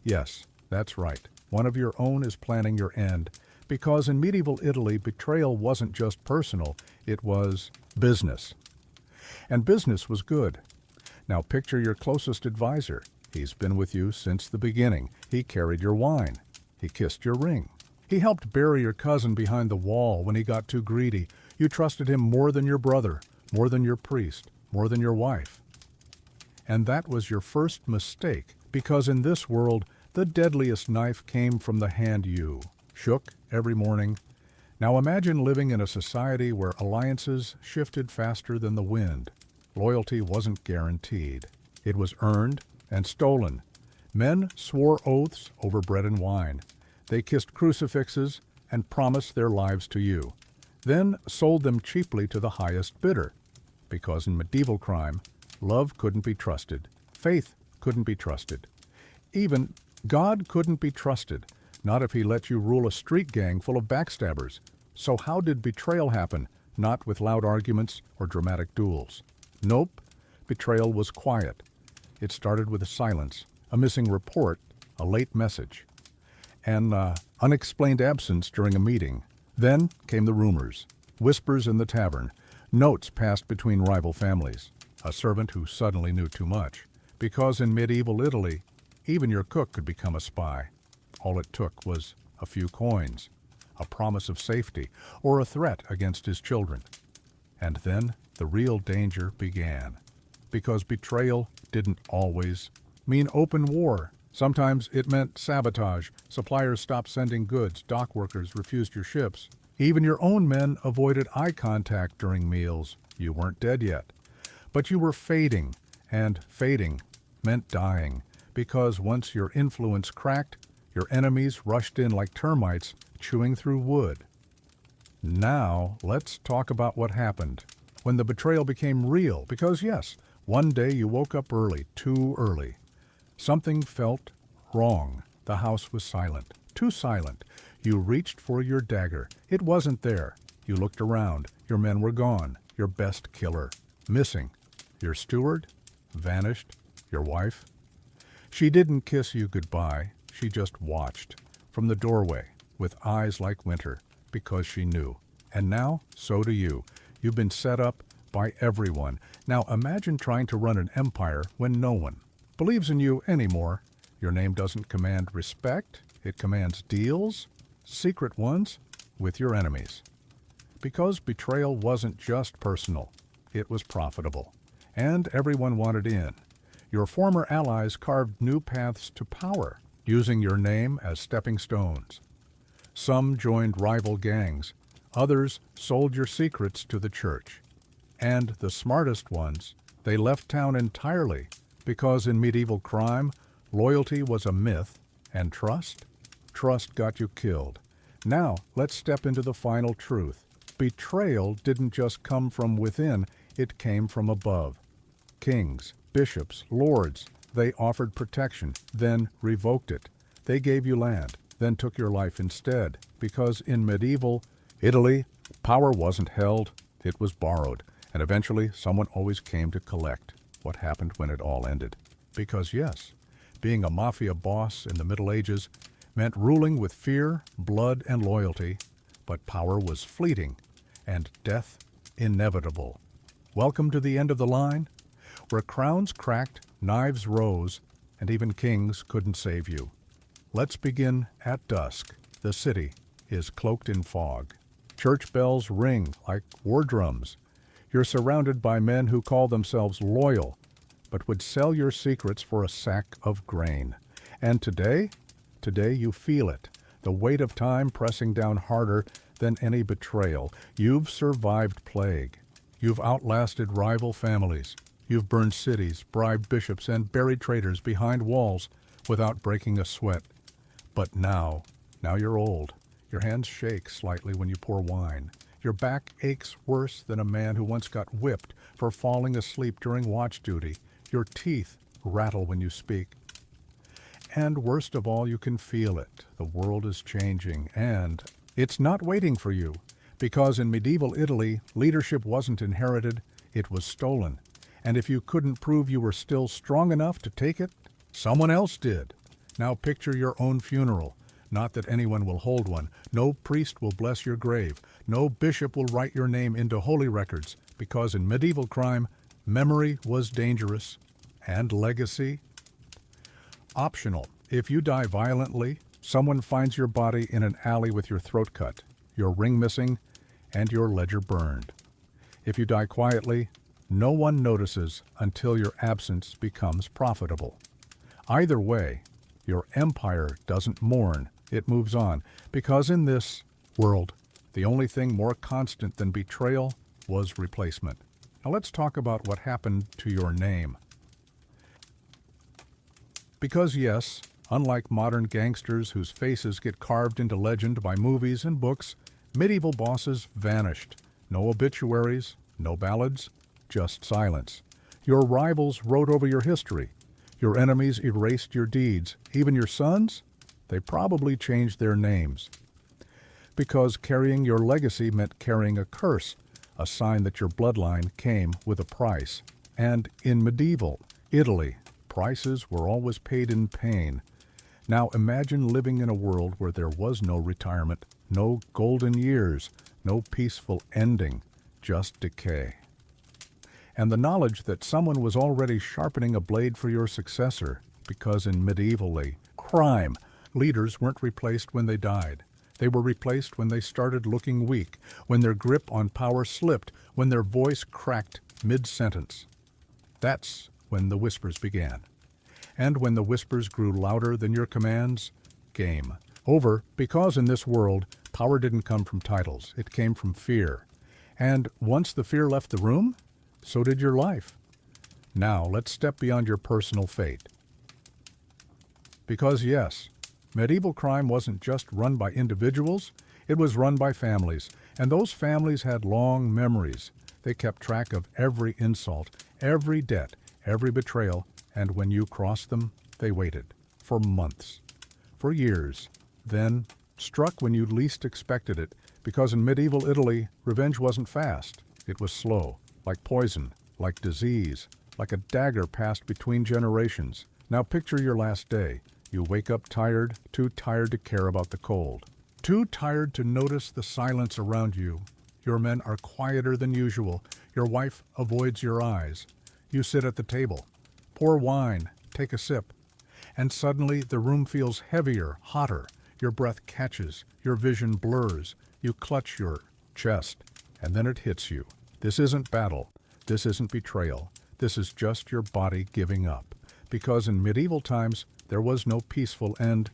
Yes, that's right. One of your own is planning your end. Because in medieval Italy, betrayal wasn't just personal, it was business. And business was good. Now picture your closest advisor. He's been with you since the beginning. He carried your wine. He kissed your ring. He helped bury your cousin behind the wall when he got too greedy. You trusted him more than your brother, more than your priest, more than your wife. And that was your first mistake, because in this world, the deadliest knife came from the hand you shook every morning. Now imagine living in a society where alliances shifted faster than the wind. Loyalty wasn't guaranteed. It was earned and stolen. Men swore oaths over bread and wine. They kissed crucifixes and promised their lives to you, then sold them cheaply to the highest bidder. Because in medieval crime, love couldn't be trusted. Faith couldn't be trusted. Even God couldn't be trusted, not if he let you rule a street gang full of backstabbers. So how did betrayal happen? Not with loud arguments or dramatic duels. Nope, betrayal was quiet. It started with a silence, a missing report, a late message, an unexplained absence during a meeting. Then came the rumors, whispers in the tavern, notes passed between rival families, a servant who suddenly knew too much. Because in medieval Italy, even your cook could become a spy. All it took was a few coins, a promise of safety, or a threat against his children. And then the real danger began. Because betrayal didn't always mean open war. Sometimes it meant sabotage. Suppliers stopped sending goods. Dock workers refused your ships. Even your own men avoided eye contact during meals. You weren't dead yet. But you were fading, and fading meant dying. Because once your influence cracked, your enemies rushed in like termites, chewing through wood. Now, let's talk about what happened when the betrayal became real. Because yes, one day you woke up early, too early. Something felt wrong. The house was silent, too silent. You reached for your dagger. It wasn't there. You looked around. Your men were gone. Your best killer, missing. Your steward, vanished. Your wife. She didn't kiss you goodbye. She just watched from the doorway with eyes like winter because she knew. And now, so do you. You've been set up by everyone. Now imagine trying to run an empire when no one believes in you anymore. Your name doesn't command respect. It commands deals, secret ones, with your enemies. Because betrayal wasn't just personal. It was profitable. And everyone wanted in. Your former allies carved new paths to power, using your name as stepping stones. Some joined rival gangs. Others sold your secrets to the church. And the smartest ones, they left town entirely, because in medieval crime, loyalty was a myth, and trust got you killed. Now, let's step into the final truth. betrayal didn't just come from within, it came from above. Kings, bishops, lords, they offered protection, then revoked it. They gave you land, then took your life instead, because in medieval Italy, power wasn't held, it was borrowed, and eventually someone always came to collect. What happened when it all ended? Because yes, being a mafia boss in the Middle Ages meant ruling with fear, blood, and loyalty, but power was fleeting, and death inevitable. Welcome to the end of the line, where crowns cracked, knives rose, and even kings couldn't save you. Let's begin at dusk. The city is cloaked in fog. Church bells ring like war drums. You're surrounded by men who call themselves loyal, but would sell your secrets for a sack of grain. And today you feel it, the weight of time pressing down harder than any betrayal. You've survived plague. You've outlasted rival families. You've burned cities, bribed bishops, and buried traitors behind walls without breaking a sweat. But now you're old. Your hands shake slightly when you pour wine. Your back aches worse than a man who once got whipped for falling asleep during watch duty. Your teeth rattle when you speak. And worst of all, you can feel it. The world is changing, and it's not waiting for you. Because in medieval Italy, leadership wasn't inherited, it was stolen. And if you couldn't prove you were still strong enough to take it, someone else did. Now picture your own funeral. Not that anyone will hold one. No priest will bless your grave. No bishop will write your name into holy records, because in medieval crime, memory was dangerous, and legacy optional. If you die violently, someone finds your body in an alley with your throat cut, your ring missing, and your ledger burned. If you die quietly, no one notices until your absence becomes profitable. Either way, your empire doesn't mourn, it moves on, because in this world, the only thing more constant than betrayal was replacement. Now let's talk about what happened to your name. Because yes, unlike modern gangsters whose faces get carved into legend by movies and books, medieval bosses vanished. No obituaries, no ballads, just silence. Your rivals wrote over your history. Your enemies erased your deeds. Even your sons? They probably changed their names. Because carrying your legacy meant carrying a curse, a sign that your bloodline came with a price. And in medieval Italy, prices were always paid in pain. Now imagine living in a world where there was no retirement, no golden years, no peaceful ending, just decay. And the knowledge that someone was already sharpening a blade for your successor, because in medievally crime, leaders weren't replaced when they died. They were replaced when they started looking weak, when their grip on power slipped, when their voice cracked mid-sentence. That's when the whispers began. And when the whispers grew louder than your commands, game over, because in this world, power didn't come from titles, it came from fear. And once the fear left the room, so did your life. Now let's step beyond your personal fate. Because yes, medieval crime wasn't just run by individuals, it was run by families, and those families had long memories. They kept track of every insult, every debt, every betrayal, and when you crossed them, they waited for months, for years. Then, struck when you least expected it, because in medieval Italy, revenge wasn't fast. It was slow, like poison, like disease, like a dagger passed between generations. Now picture your last day. You wake up tired, too tired to care about the cold, too tired to notice the silence around you. Your men are quieter than usual. Your wife avoids your eyes. You sit at the table, pour wine, take a sip, and suddenly the room feels heavier, hotter. Your breath catches, your vision blurs. You clutch your chest, and then it hits you. This isn't battle. This isn't betrayal. This is just your body giving up. Because in medieval times, there was no peaceful end,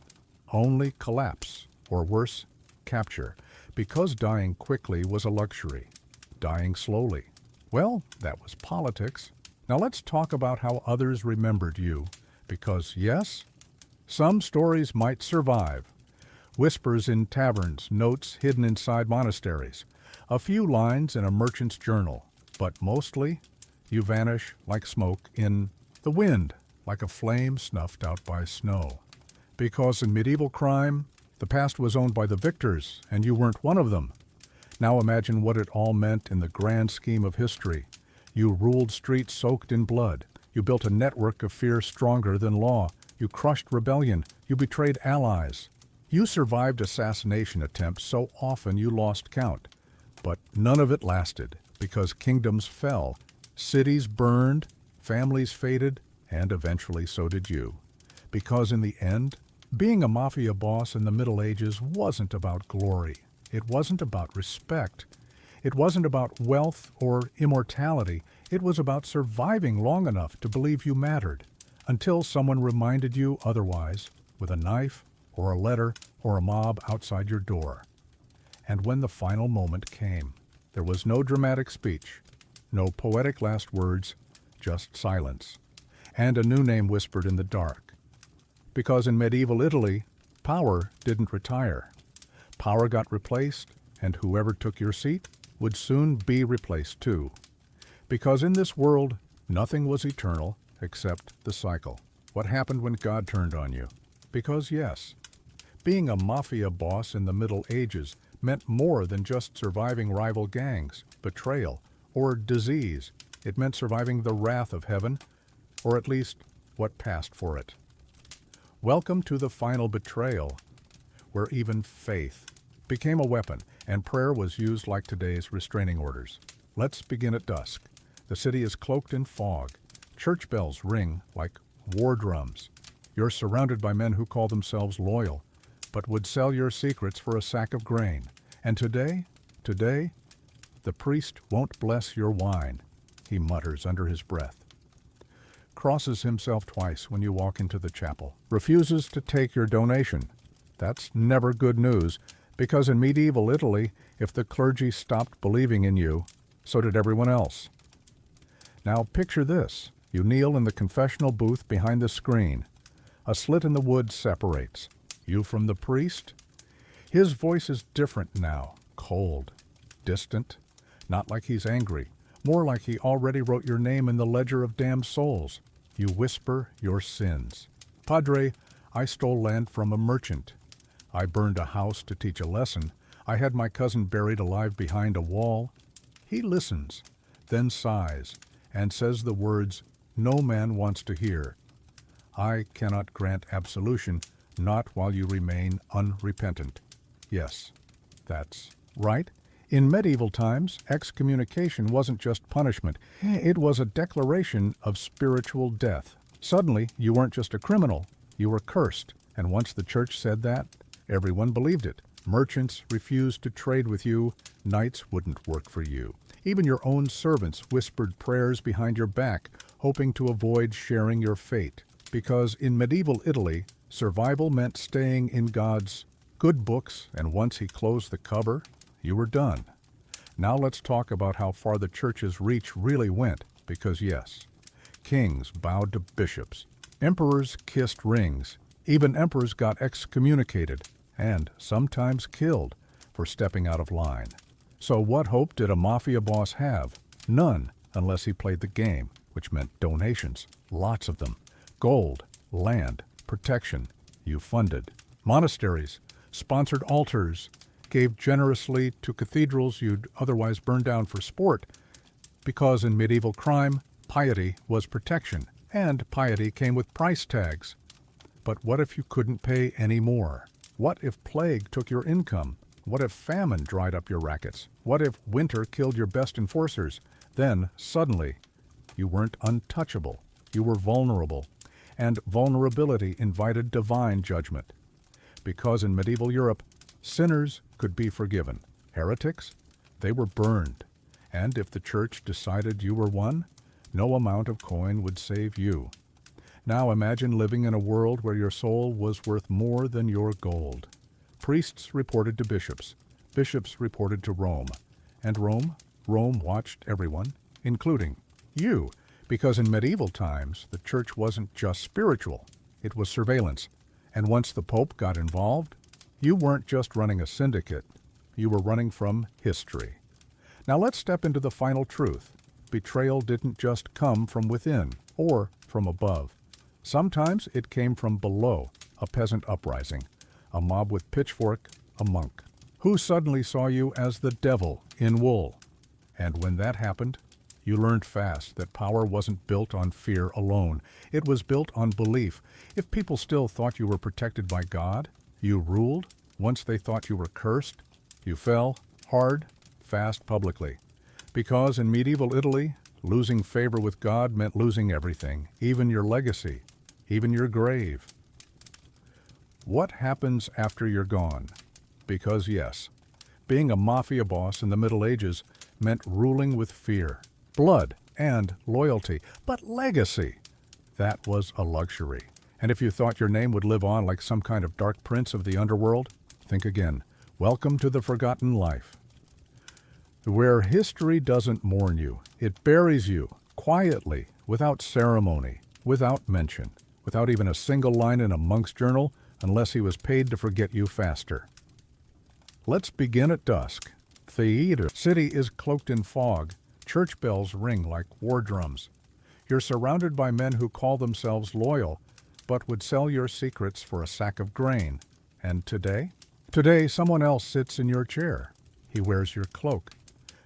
only collapse, or worse, capture. Because dying quickly was a luxury. Dying slowly, well, that was politics. Now let's talk about how others remembered you. Because yes, some stories might survive. Whispers in taverns, notes hidden inside monasteries. a few lines in a merchant's journal, but mostly you vanish like smoke in the wind, like a flame snuffed out by snow. Because in medieval crime, the past was owned by the victors, and you weren't one of them. Now imagine what it all meant in the grand scheme of history. You ruled streets soaked in blood. You built a network of fear stronger than law. You crushed rebellion. You betrayed allies. You survived assassination attempts so often you lost count. But none of it lasted, because kingdoms fell, cities burned, families faded, and eventually so did you. Because in the end, being a mafia boss in the Middle Ages wasn't about glory. It wasn't about respect. It wasn't about wealth or immortality. It was about surviving long enough to believe you mattered, until someone reminded you otherwise, with a knife or a letter or a mob outside your door. And when the final moment came, there was no dramatic speech, no poetic last words, just silence, and a new name whispered in the dark. Because in medieval Italy, power didn't retire. Power got replaced, and whoever took your seat would soon be replaced too. Because in this world, nothing was eternal except the cycle. What happened when God turned on you? Because yes, being a mafia boss in the Middle Ages meant more than just surviving rival gangs, betrayal, or disease. It meant surviving the wrath of heaven, or at least what passed for it. Welcome to the final betrayal, where even faith became a weapon and prayer was used like today's restraining orders. Let's begin at dusk. The city is cloaked in fog. Church bells ring like war drums. You're surrounded by men who call themselves loyal, but would sell your secrets for a sack of grain. And today, the priest won't bless your wine, he mutters under his breath. Crosses himself twice when you walk into the chapel. Refuses to take your donation. That's never good news, because in medieval Italy, if the clergy stopped believing in you, so did everyone else. Now picture this. You kneel in the confessional booth behind the screen. A slit in the wood separates you from the priest. His voice is different now, cold, distant, not like he's angry, more like he already wrote your name in the ledger of damned souls. You whisper your sins. Padre, I stole land from a merchant. I burned a house to teach a lesson. I had my cousin buried alive behind a wall. He listens, then sighs, and says the words no man wants to hear. I cannot grant absolution, not while you remain unrepentant. Yes, that's right. In medieval times, excommunication wasn't just punishment. It was a declaration of spiritual death. Suddenly, you weren't just a criminal, you were cursed. And once the church said that, everyone believed it. Merchants refused to trade with you. Knights wouldn't work for you. Even your own servants whispered prayers behind your back, hoping to avoid sharing your fate. Because in medieval Italy, survival meant staying in God's good books, and once he closed the cover, you were done. Now let's talk about how far the church's reach really went, because yes, kings bowed to bishops, emperors kissed rings, even emperors got excommunicated, and sometimes killed for stepping out of line. So what hope did a mafia boss have? None, unless he played the game, which meant donations, lots of them, gold, land, protection, you funded. Monasteries, sponsored altars, gave generously to cathedrals you'd otherwise burn down for sport, because in medieval crime, piety was protection, and piety came with price tags. But what if you couldn't pay any more? What if plague took your income? What if famine dried up your rackets? What if winter killed your best enforcers? Then, suddenly, you weren't untouchable. You were vulnerable, and vulnerability invited divine judgment. Because in medieval Europe, sinners could be forgiven. Heretics, they were burned. And if the church decided you were one, no amount of coin would save you. Now imagine living in a world where your soul was worth more than your gold. Priests reported to bishops. Bishops reported to Rome. And Rome watched everyone, including you. Because in medieval times, the church wasn't just spiritual. It was surveillance. And once the Pope got involved, you weren't just running a syndicate, you were running from history. Now let's step into the final truth. Betrayal didn't just come from within or from above. Sometimes it came from below, a peasant uprising, a mob with pitchfork, a monk, who suddenly saw you as the devil in wool. And when that happened, you learned fast that power wasn't built on fear alone. It was built on belief. If people still thought you were protected by God, you ruled. Once they thought you were cursed, you fell hard, fast publicly. Because in medieval Italy, losing favor with God meant losing everything, even your legacy, even your grave. What happens after you're gone? Because yes, being a mafia boss in the Middle Ages meant ruling with fear, blood, and loyalty. But legacy, that was a luxury. And if you thought your name would live on like some kind of dark prince of the underworld, think again. Welcome to the forgotten life. Where history doesn't mourn you, it buries you quietly, without ceremony, without mention, without even a single line in a monk's journal, unless he was paid to forget you faster. Let's begin at dusk. The city is cloaked in fog. Church bells ring like war drums. You're surrounded by men who call themselves loyal, but would sell your secrets for a sack of grain. And today? Today, someone else sits in your chair. He wears your cloak,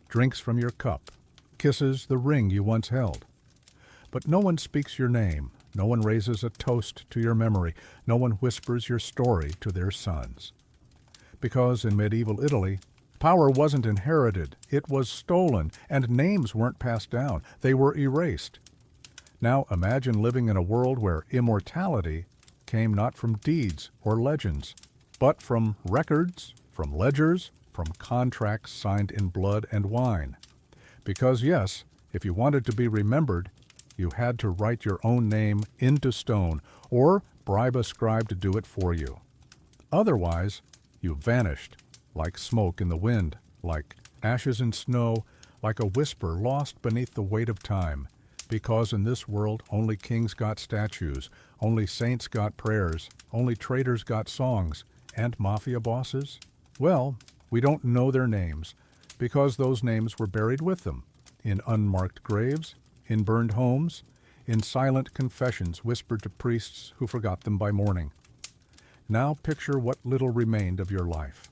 drinks from your cup, kisses the ring you once held. But no one speaks your name. No one raises a toast to your memory. No one whispers your story to their sons. Because in medieval Italy, power wasn't inherited. It was stolen, and names weren't passed down. They were erased. Now imagine living in a world where immortality came not from deeds or legends, but from records, from ledgers, from contracts signed in blood and wine. Because yes, if you wanted to be remembered, you had to write your own name into stone or bribe a scribe to do it for you. Otherwise, you vanished, like smoke in the wind, like ashes in snow, like a whisper lost beneath the weight of time. Because in this world, only kings got statues, only saints got prayers, only traitors got songs, and mafia bosses? Well, we don't know their names, because those names were buried with them, in unmarked graves, in burned homes, in silent confessions whispered to priests who forgot them by morning. Now picture what little remained of your life.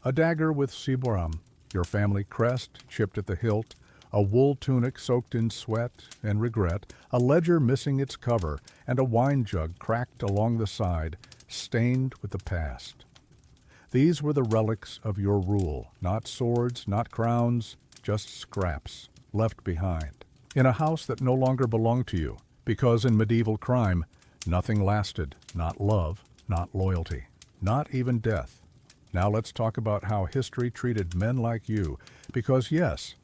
A dagger with ciboram, your family crest chipped at the hilt, a wool tunic soaked in sweat and regret, a ledger missing its cover, and a wine jug cracked along the side, stained with the past. These were the relics of your rule, not swords, not crowns, just scraps left behind, in a house that no longer belonged to you, because in medieval crime, nothing lasted, not love, not loyalty, not even death. Now let's talk about how history treated men like you, because yes,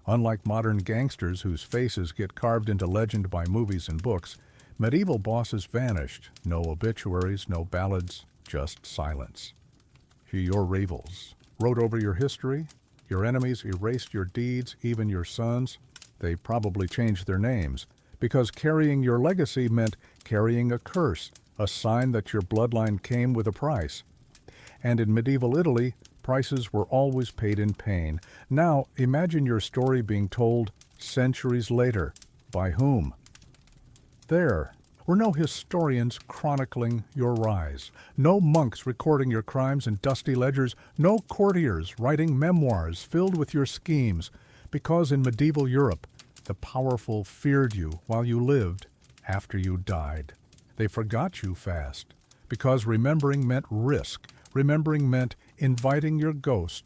unlike modern gangsters whose faces get carved into legend by movies and books, medieval bosses vanished. No obituaries, no ballads, just silence. Your rivals wrote over your history. Your enemies erased your deeds, even your sons. They probably changed their names, because carrying your legacy meant carrying a curse, a sign that your bloodline came with a price. And in medieval Italy, prices were always paid in pain. Now, imagine your story being told centuries later. By whom? There were no historians chronicling your rise, no monks recording your crimes in dusty ledgers, no courtiers writing memoirs filled with your schemes, because in medieval Europe, the powerful feared you while you lived, after you died. They forgot you fast, because remembering meant risk. Remembering meant inviting your ghost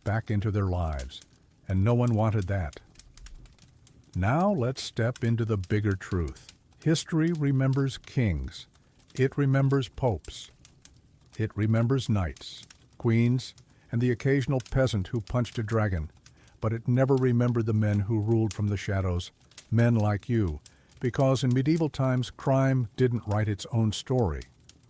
back into their lives, and no one wanted that. Now let's step into the bigger truth. History remembers kings. It remembers popes. It remembers knights, queens, and the occasional peasant who punched a dragon. But it never remembered the men who ruled from the shadows, men like you, because in medieval times crime didn't write its own story.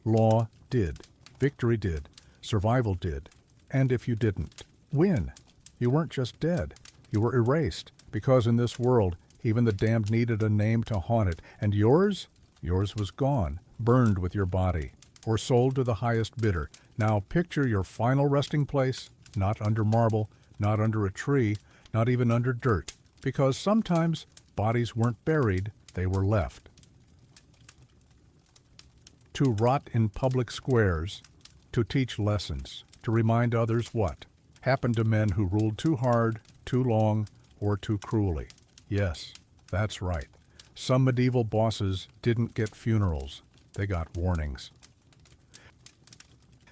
Law did. Victory did. Survival did. And if you didn't win, you weren't just dead. You were erased, because in this world, even the damned needed a name to haunt it. And yours? Yours was gone, burned with your body, or sold to the highest bidder. Now picture your final resting place, not under marble, not under a tree, not even under dirt, because sometimes bodies weren't buried, they were left. To rot in public squares, to teach lessons, to remind others what happened to men who ruled too hard, too long, or too cruelly. Yes, that's right. Some medieval bosses didn't get funerals, they got warnings.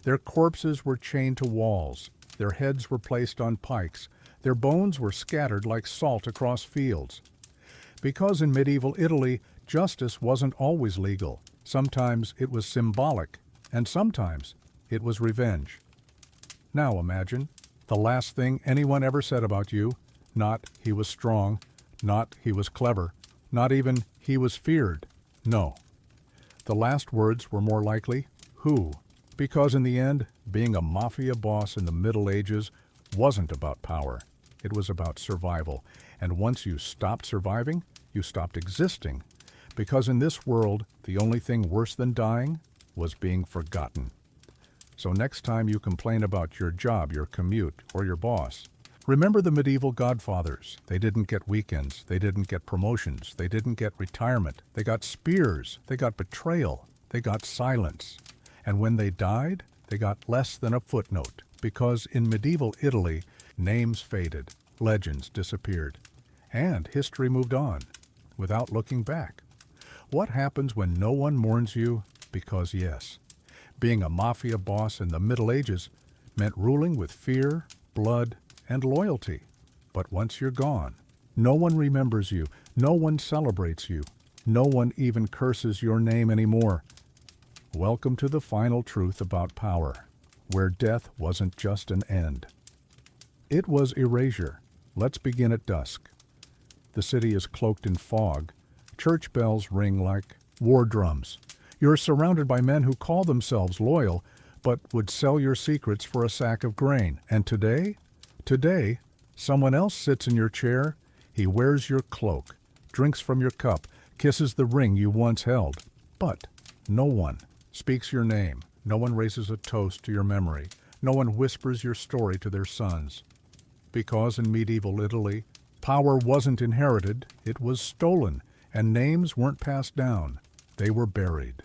Their corpses were chained to walls, their heads were placed on pikes, their bones were scattered like salt across fields. Because in medieval Italy, justice wasn't always legal. Sometimes it was symbolic, and sometimes it was revenge. Now imagine, the last thing anyone ever said about you, not he was strong, not he was clever, not even he was feared. No. The last words were more likely, who? Because in the end, being a mafia boss in the Middle Ages wasn't about power. It was about survival. And once you stopped surviving, you stopped existing. Because in this world, the only thing worse than dying was being forgotten. So next time you complain about your job, your commute, or your boss, remember the medieval godfathers. They didn't get weekends. They didn't get promotions. They didn't get retirement. They got spears. They got betrayal. They got silence. And when they died, they got less than a footnote, because in medieval Italy, names faded, legends disappeared, and history moved on without looking back. What happens when no one mourns you? Because yes, being a mafia boss in the Middle Ages meant ruling with fear, blood, and loyalty. But once you're gone, no one remembers you, no one celebrates you, no one even curses your name anymore. Welcome to the final truth about power, where death wasn't just an end. It was erasure. Let's begin at dusk. The city is cloaked in fog. Church bells ring like war drums. You're surrounded by men who call themselves loyal, but would sell your secrets for a sack of grain. And today, someone else sits in your chair. He wears your cloak, drinks from your cup, kisses the ring you once held. But no one speaks your name. No one raises a toast to your memory. No one whispers your story to their sons. Because in medieval Italy, power wasn't inherited, it was stolen, and names weren't passed down. They were buried.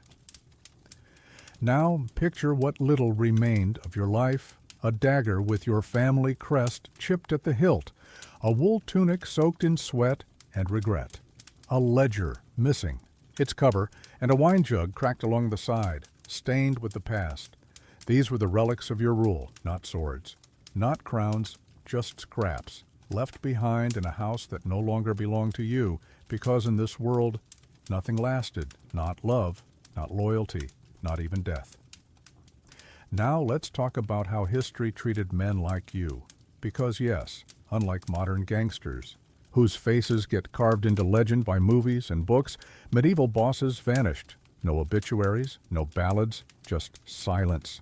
Now picture what little remained of your life: a dagger with your family crest chipped at the hilt, a wool tunic soaked in sweat and regret, a ledger missing, its cover, and a wine jug cracked along the side, stained with the past. These were the relics of your rule, not swords, not crowns, just scraps, left behind in a house that no longer belonged to you, because in this world, nothing lasted, not love, not loyalty, not even death. Now let's talk about how history treated men like you, because yes, unlike modern gangsters, whose faces get carved into legend by movies and books, medieval bosses vanished. No obituaries, no ballads, just silence.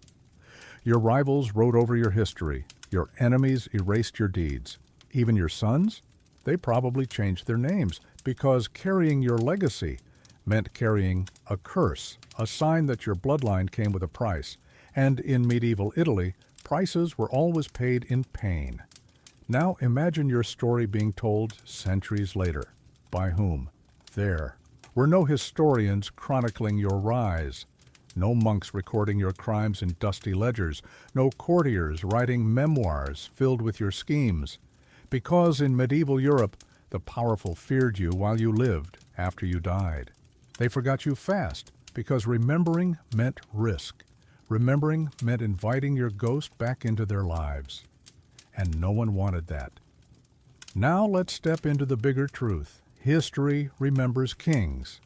Your rivals wrote over your history. Your enemies erased your deeds. Even your sons? They probably changed their names, because carrying your legacy meant carrying a curse, a sign that your bloodline came with a price. And in medieval Italy, prices were always paid in pain. Now imagine your story being told centuries later. By whom? There were no historians chronicling your rise, no monks recording your crimes in dusty ledgers, no courtiers writing memoirs filled with your schemes. Because in medieval Europe, the powerful feared you while you lived, after you died. They forgot you fast, because remembering meant risk. Remembering meant inviting your ghost back into their lives. And no one wanted that. Now let's step into the bigger truth. History remembers kings.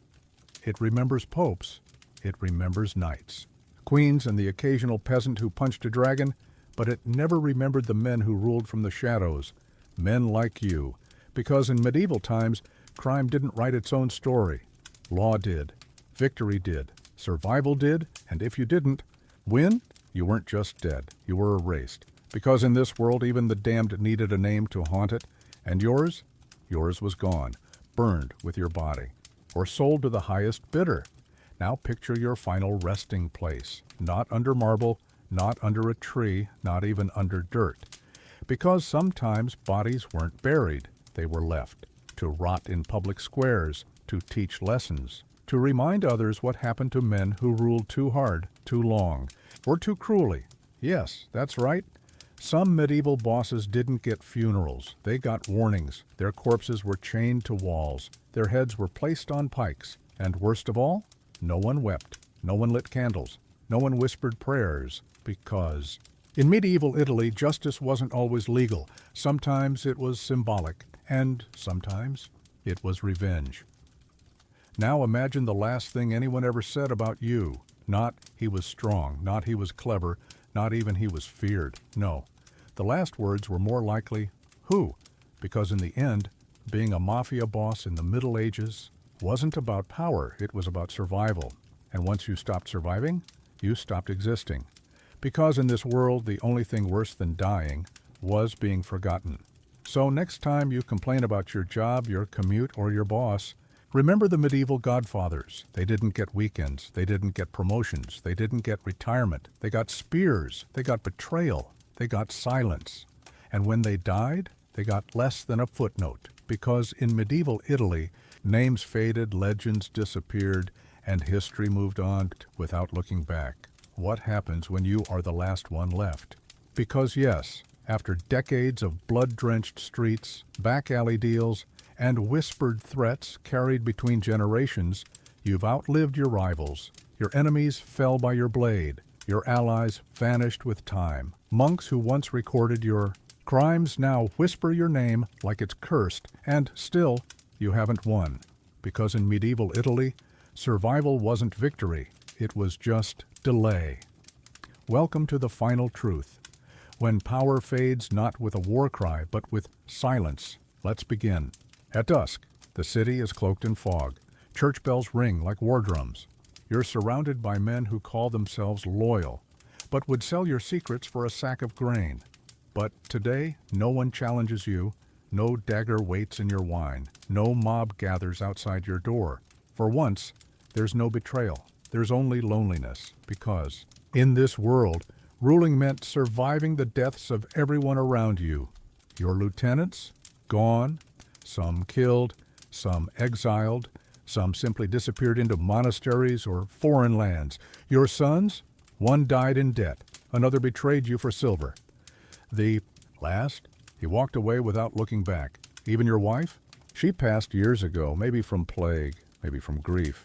It remembers popes. It remembers knights, queens, and the occasional peasant who punched a dragon, but it never remembered the men who ruled from the shadows, men like you, because in medieval times, crime didn't write its own story. Law did, victory did, survival did, and if you didn't win, you weren't just dead, you were erased. Because in this world, even the damned needed a name to haunt it, and yours was gone, burned with your body, or sold to the highest bidder. Now picture your final resting place, not under marble, not under a tree, not even under dirt. Because sometimes bodies weren't buried, they were left to rot in public squares, to teach lessons, to remind others what happened to men who ruled too hard, too long, or too cruelly. Yes, that's right. Some medieval bosses didn't get funerals. They got warnings. Their corpses were chained to walls. Their heads were placed on pikes. And worst of all, no one wept. No one lit candles. No one whispered prayers, because in medieval Italy, justice wasn't always legal. Sometimes it was symbolic, and sometimes it was revenge. Now imagine the last thing anyone ever said about you. Not he was strong, not he was clever, not even he was feared. No. The last words were more likely, who? Because in the end, being a mafia boss in the Middle Ages wasn't about power, it was about survival. And once you stopped surviving, you stopped existing. Because in this world, the only thing worse than dying was being forgotten. So next time you complain about your job, your commute, or your boss, remember the medieval godfathers. They didn't get weekends. They didn't get promotions. They didn't get retirement. They got spears. They got betrayal. They got silence. And when they died, they got less than a footnote. Because in medieval Italy, names faded, legends disappeared, and history moved on without looking back. What happens when you are the last one left? Because yes, after decades of blood-drenched streets, back alley deals, and whispered threats carried between generations, you've outlived your rivals. Your enemies fell by your blade. Your allies vanished with time. Monks who once recorded your crimes now whisper your name like it's cursed, and still, you haven't won. Because in medieval Italy, survival wasn't victory. It was just delay. Welcome to the final truth. When power fades not with a war cry, but with silence. Let's begin. At dusk, the city is cloaked in fog. Church bells ring like war drums. You're surrounded by men who call themselves loyal, but would sell your secrets for a sack of grain. But today, no one challenges you. No dagger waits in your wine. No mob gathers outside your door. For once, there's no betrayal. There's only loneliness, because in this world, ruling meant surviving the deaths of everyone around you. Your lieutenants, gone. Some killed, some exiled, some simply disappeared into monasteries or foreign lands. Your sons, one died in debt, another betrayed you for silver. The last, he walked away without looking back. Even your wife? She passed years ago, maybe from plague, maybe from grief,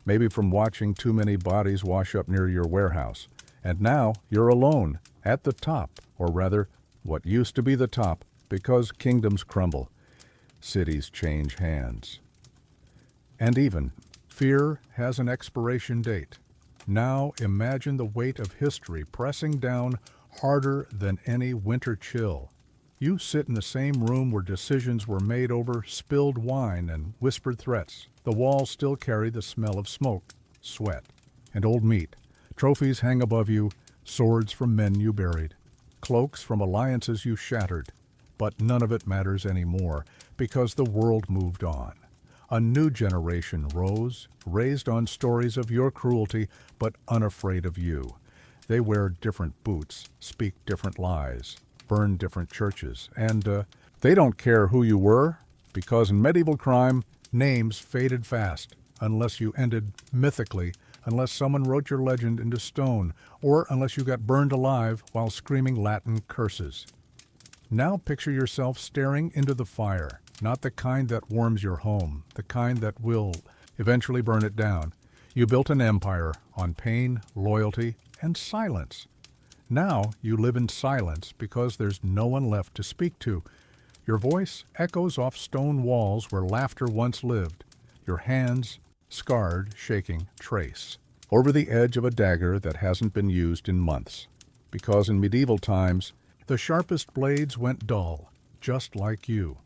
maybe from watching too many bodies wash up near your warehouse. And now you're alone, at the top, or rather, what used to be the top, because kingdoms crumble. Cities change hands. And even, fear has an expiration date. Now imagine the weight of history pressing down harder than any winter chill. You sit in the same room where decisions were made over spilled wine and whispered threats. The walls still carry the smell of smoke, sweat, and old meat. Trophies hang above you, swords from men you buried, cloaks from alliances you shattered. But none of it matters anymore, because the world moved on. A new generation rose, raised on stories of your cruelty, but unafraid of you. They wear different boots, speak different lies, burn different churches, and they don't care who you were, because in medieval crime, names faded fast, unless you ended mythically, unless someone wrote your legend into stone, or unless you got burned alive while screaming Latin curses. Now picture yourself staring into the fire, not the kind that warms your home, the kind that will eventually burn it down. You built an empire on pain, loyalty, and silence. Now you live in silence because there's no one left to speak to. Your voice echoes off stone walls where laughter once lived. Your hands, scarred, shaking, trace over the edge of a dagger that hasn't been used in months. Because in medieval times, the sharpest blades went dull, just like you.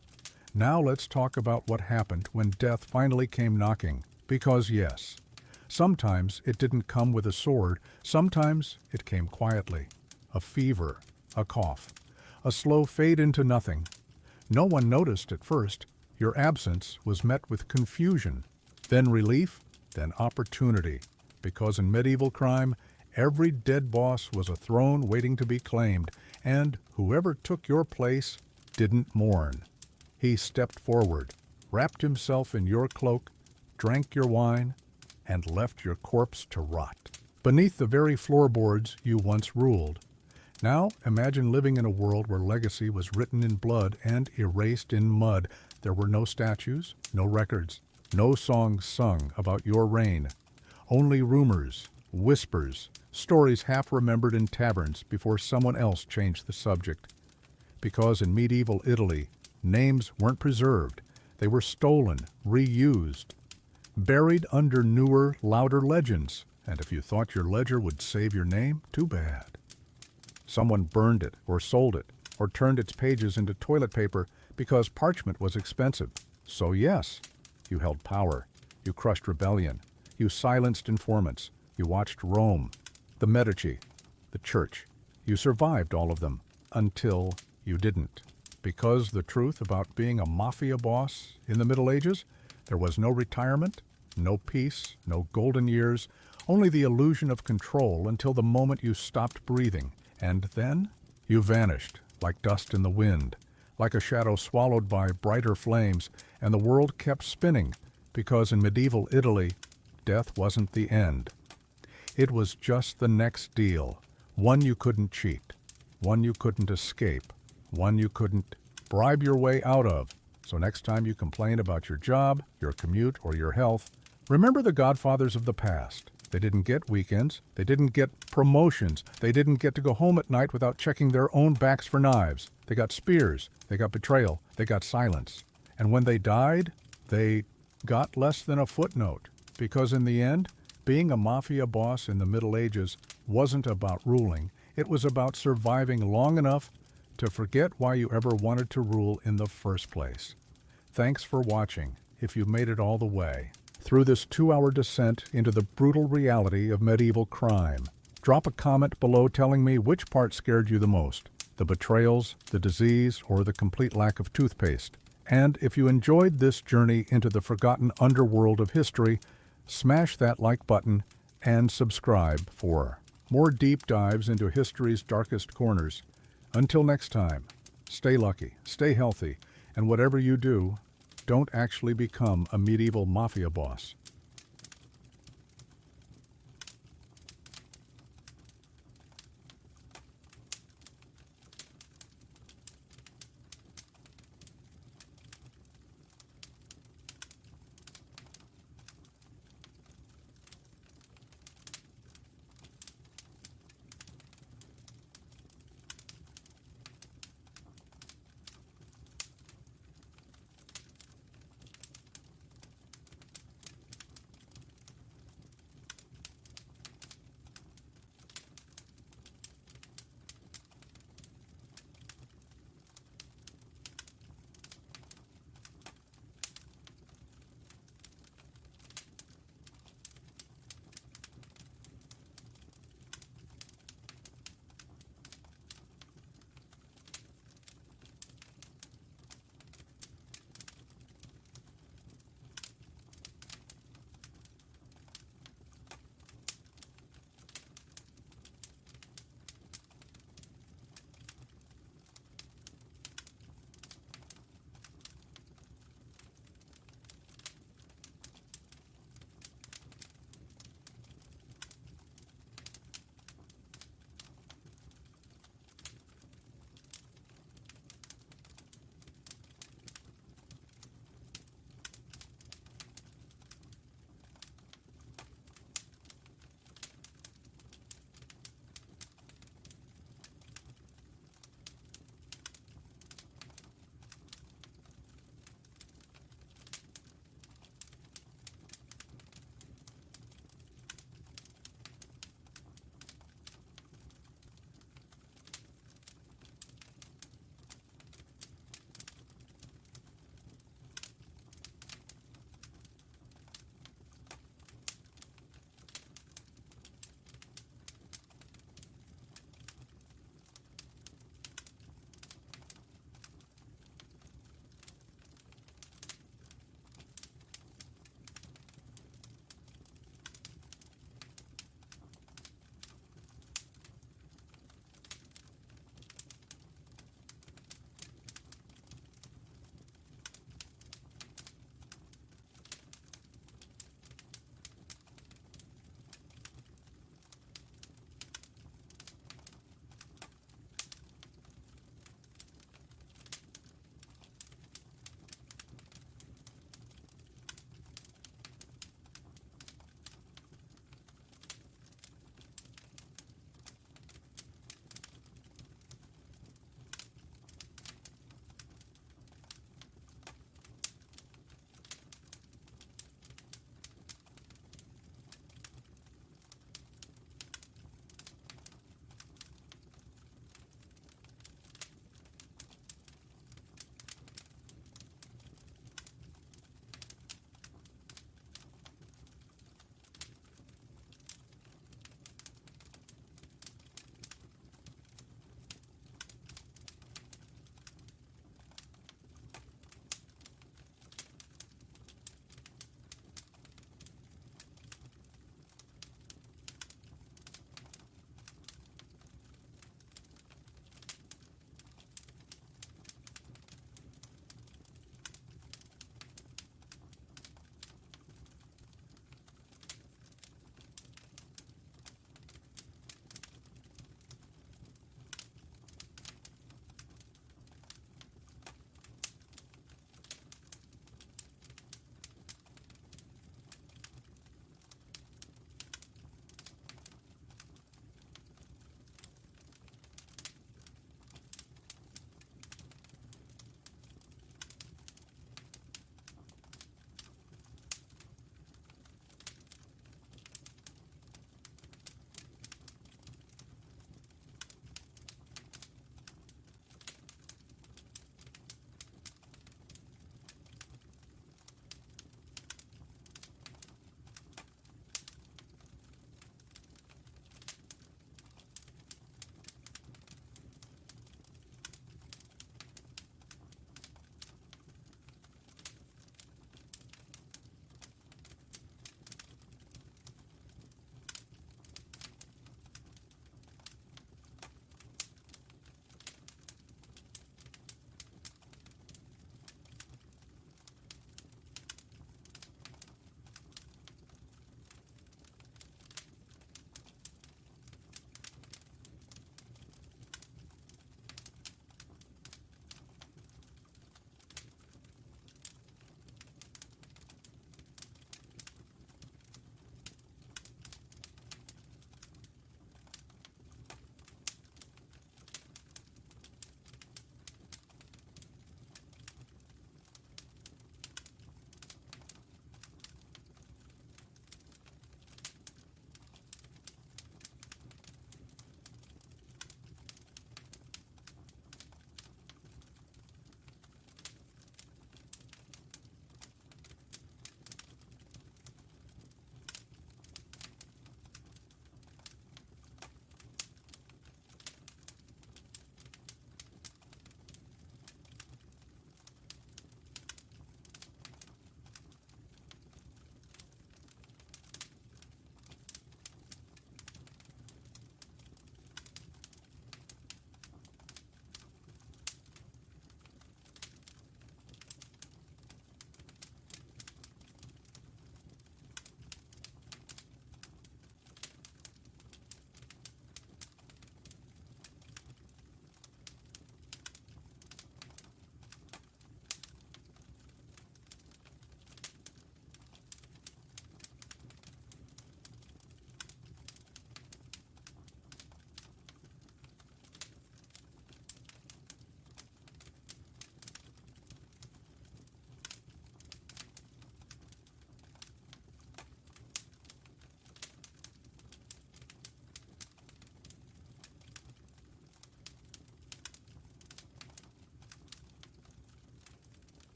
Now let's talk about what happened when death finally came knocking. Because yes, sometimes it didn't come with a sword, sometimes it came quietly. A fever, a cough, a slow fade into nothing. No one noticed at first. Your absence was met with confusion, then relief, then opportunity. Because in medieval crime, Every dead boss was a throne waiting to be claimed, and whoever took your place didn't mourn. He stepped forward, wrapped himself in your cloak, drank your wine, and left your corpse to rot beneath the very floorboards you once ruled. Now imagine living in a world where legacy was written in blood and erased in mud. There were no statues, no records, no songs sung about your reign. Only rumors, whispers, stories half remembered in taverns before someone else changed the subject. Because in medieval Italy, names weren't preserved. They were stolen, reused, buried under newer, louder legends. And if you thought your ledger would save your name, too bad. Someone burned it, or sold it, or turned its pages into toilet paper because parchment was expensive. So yes, you held power. You crushed rebellion. You silenced informants. You watched Rome, the Medici, the Church. You survived all of them until you didn't. Because the truth about being a mafia boss in the Middle Ages, there was no retirement, no peace, no golden years, only the illusion of control until the moment you stopped breathing. And then you vanished, like dust in the wind, like a shadow swallowed by brighter flames, and the world kept spinning, because in medieval Italy, death wasn't the end. It was just the next deal, one you couldn't cheat, one you couldn't escape, one you couldn't bribe your way out of. So next time you complain about your job, your commute, or your health, remember the godfathers of the past. They didn't get weekends. They didn't get promotions. They didn't get to go home at night without checking their own backs for knives. They got spears. They got betrayal. They got silence. And when they died, they got less than a footnote. Because in the end, being a mafia boss in the Middle Ages wasn't about ruling. It was about surviving long enough to forget why you ever wanted to rule in the first place. Thanks for watching, if you made it all the way through this 2-hour descent into the brutal reality of medieval crime. Drop a comment below telling me which part scared you the most, the betrayals, the disease, or the complete lack of toothpaste. And if you enjoyed this journey into the forgotten underworld of history, smash that like button and subscribe for more deep dives into history's darkest corners. Until next time, stay lucky, stay healthy, and whatever you do, don't actually become a medieval mafia boss.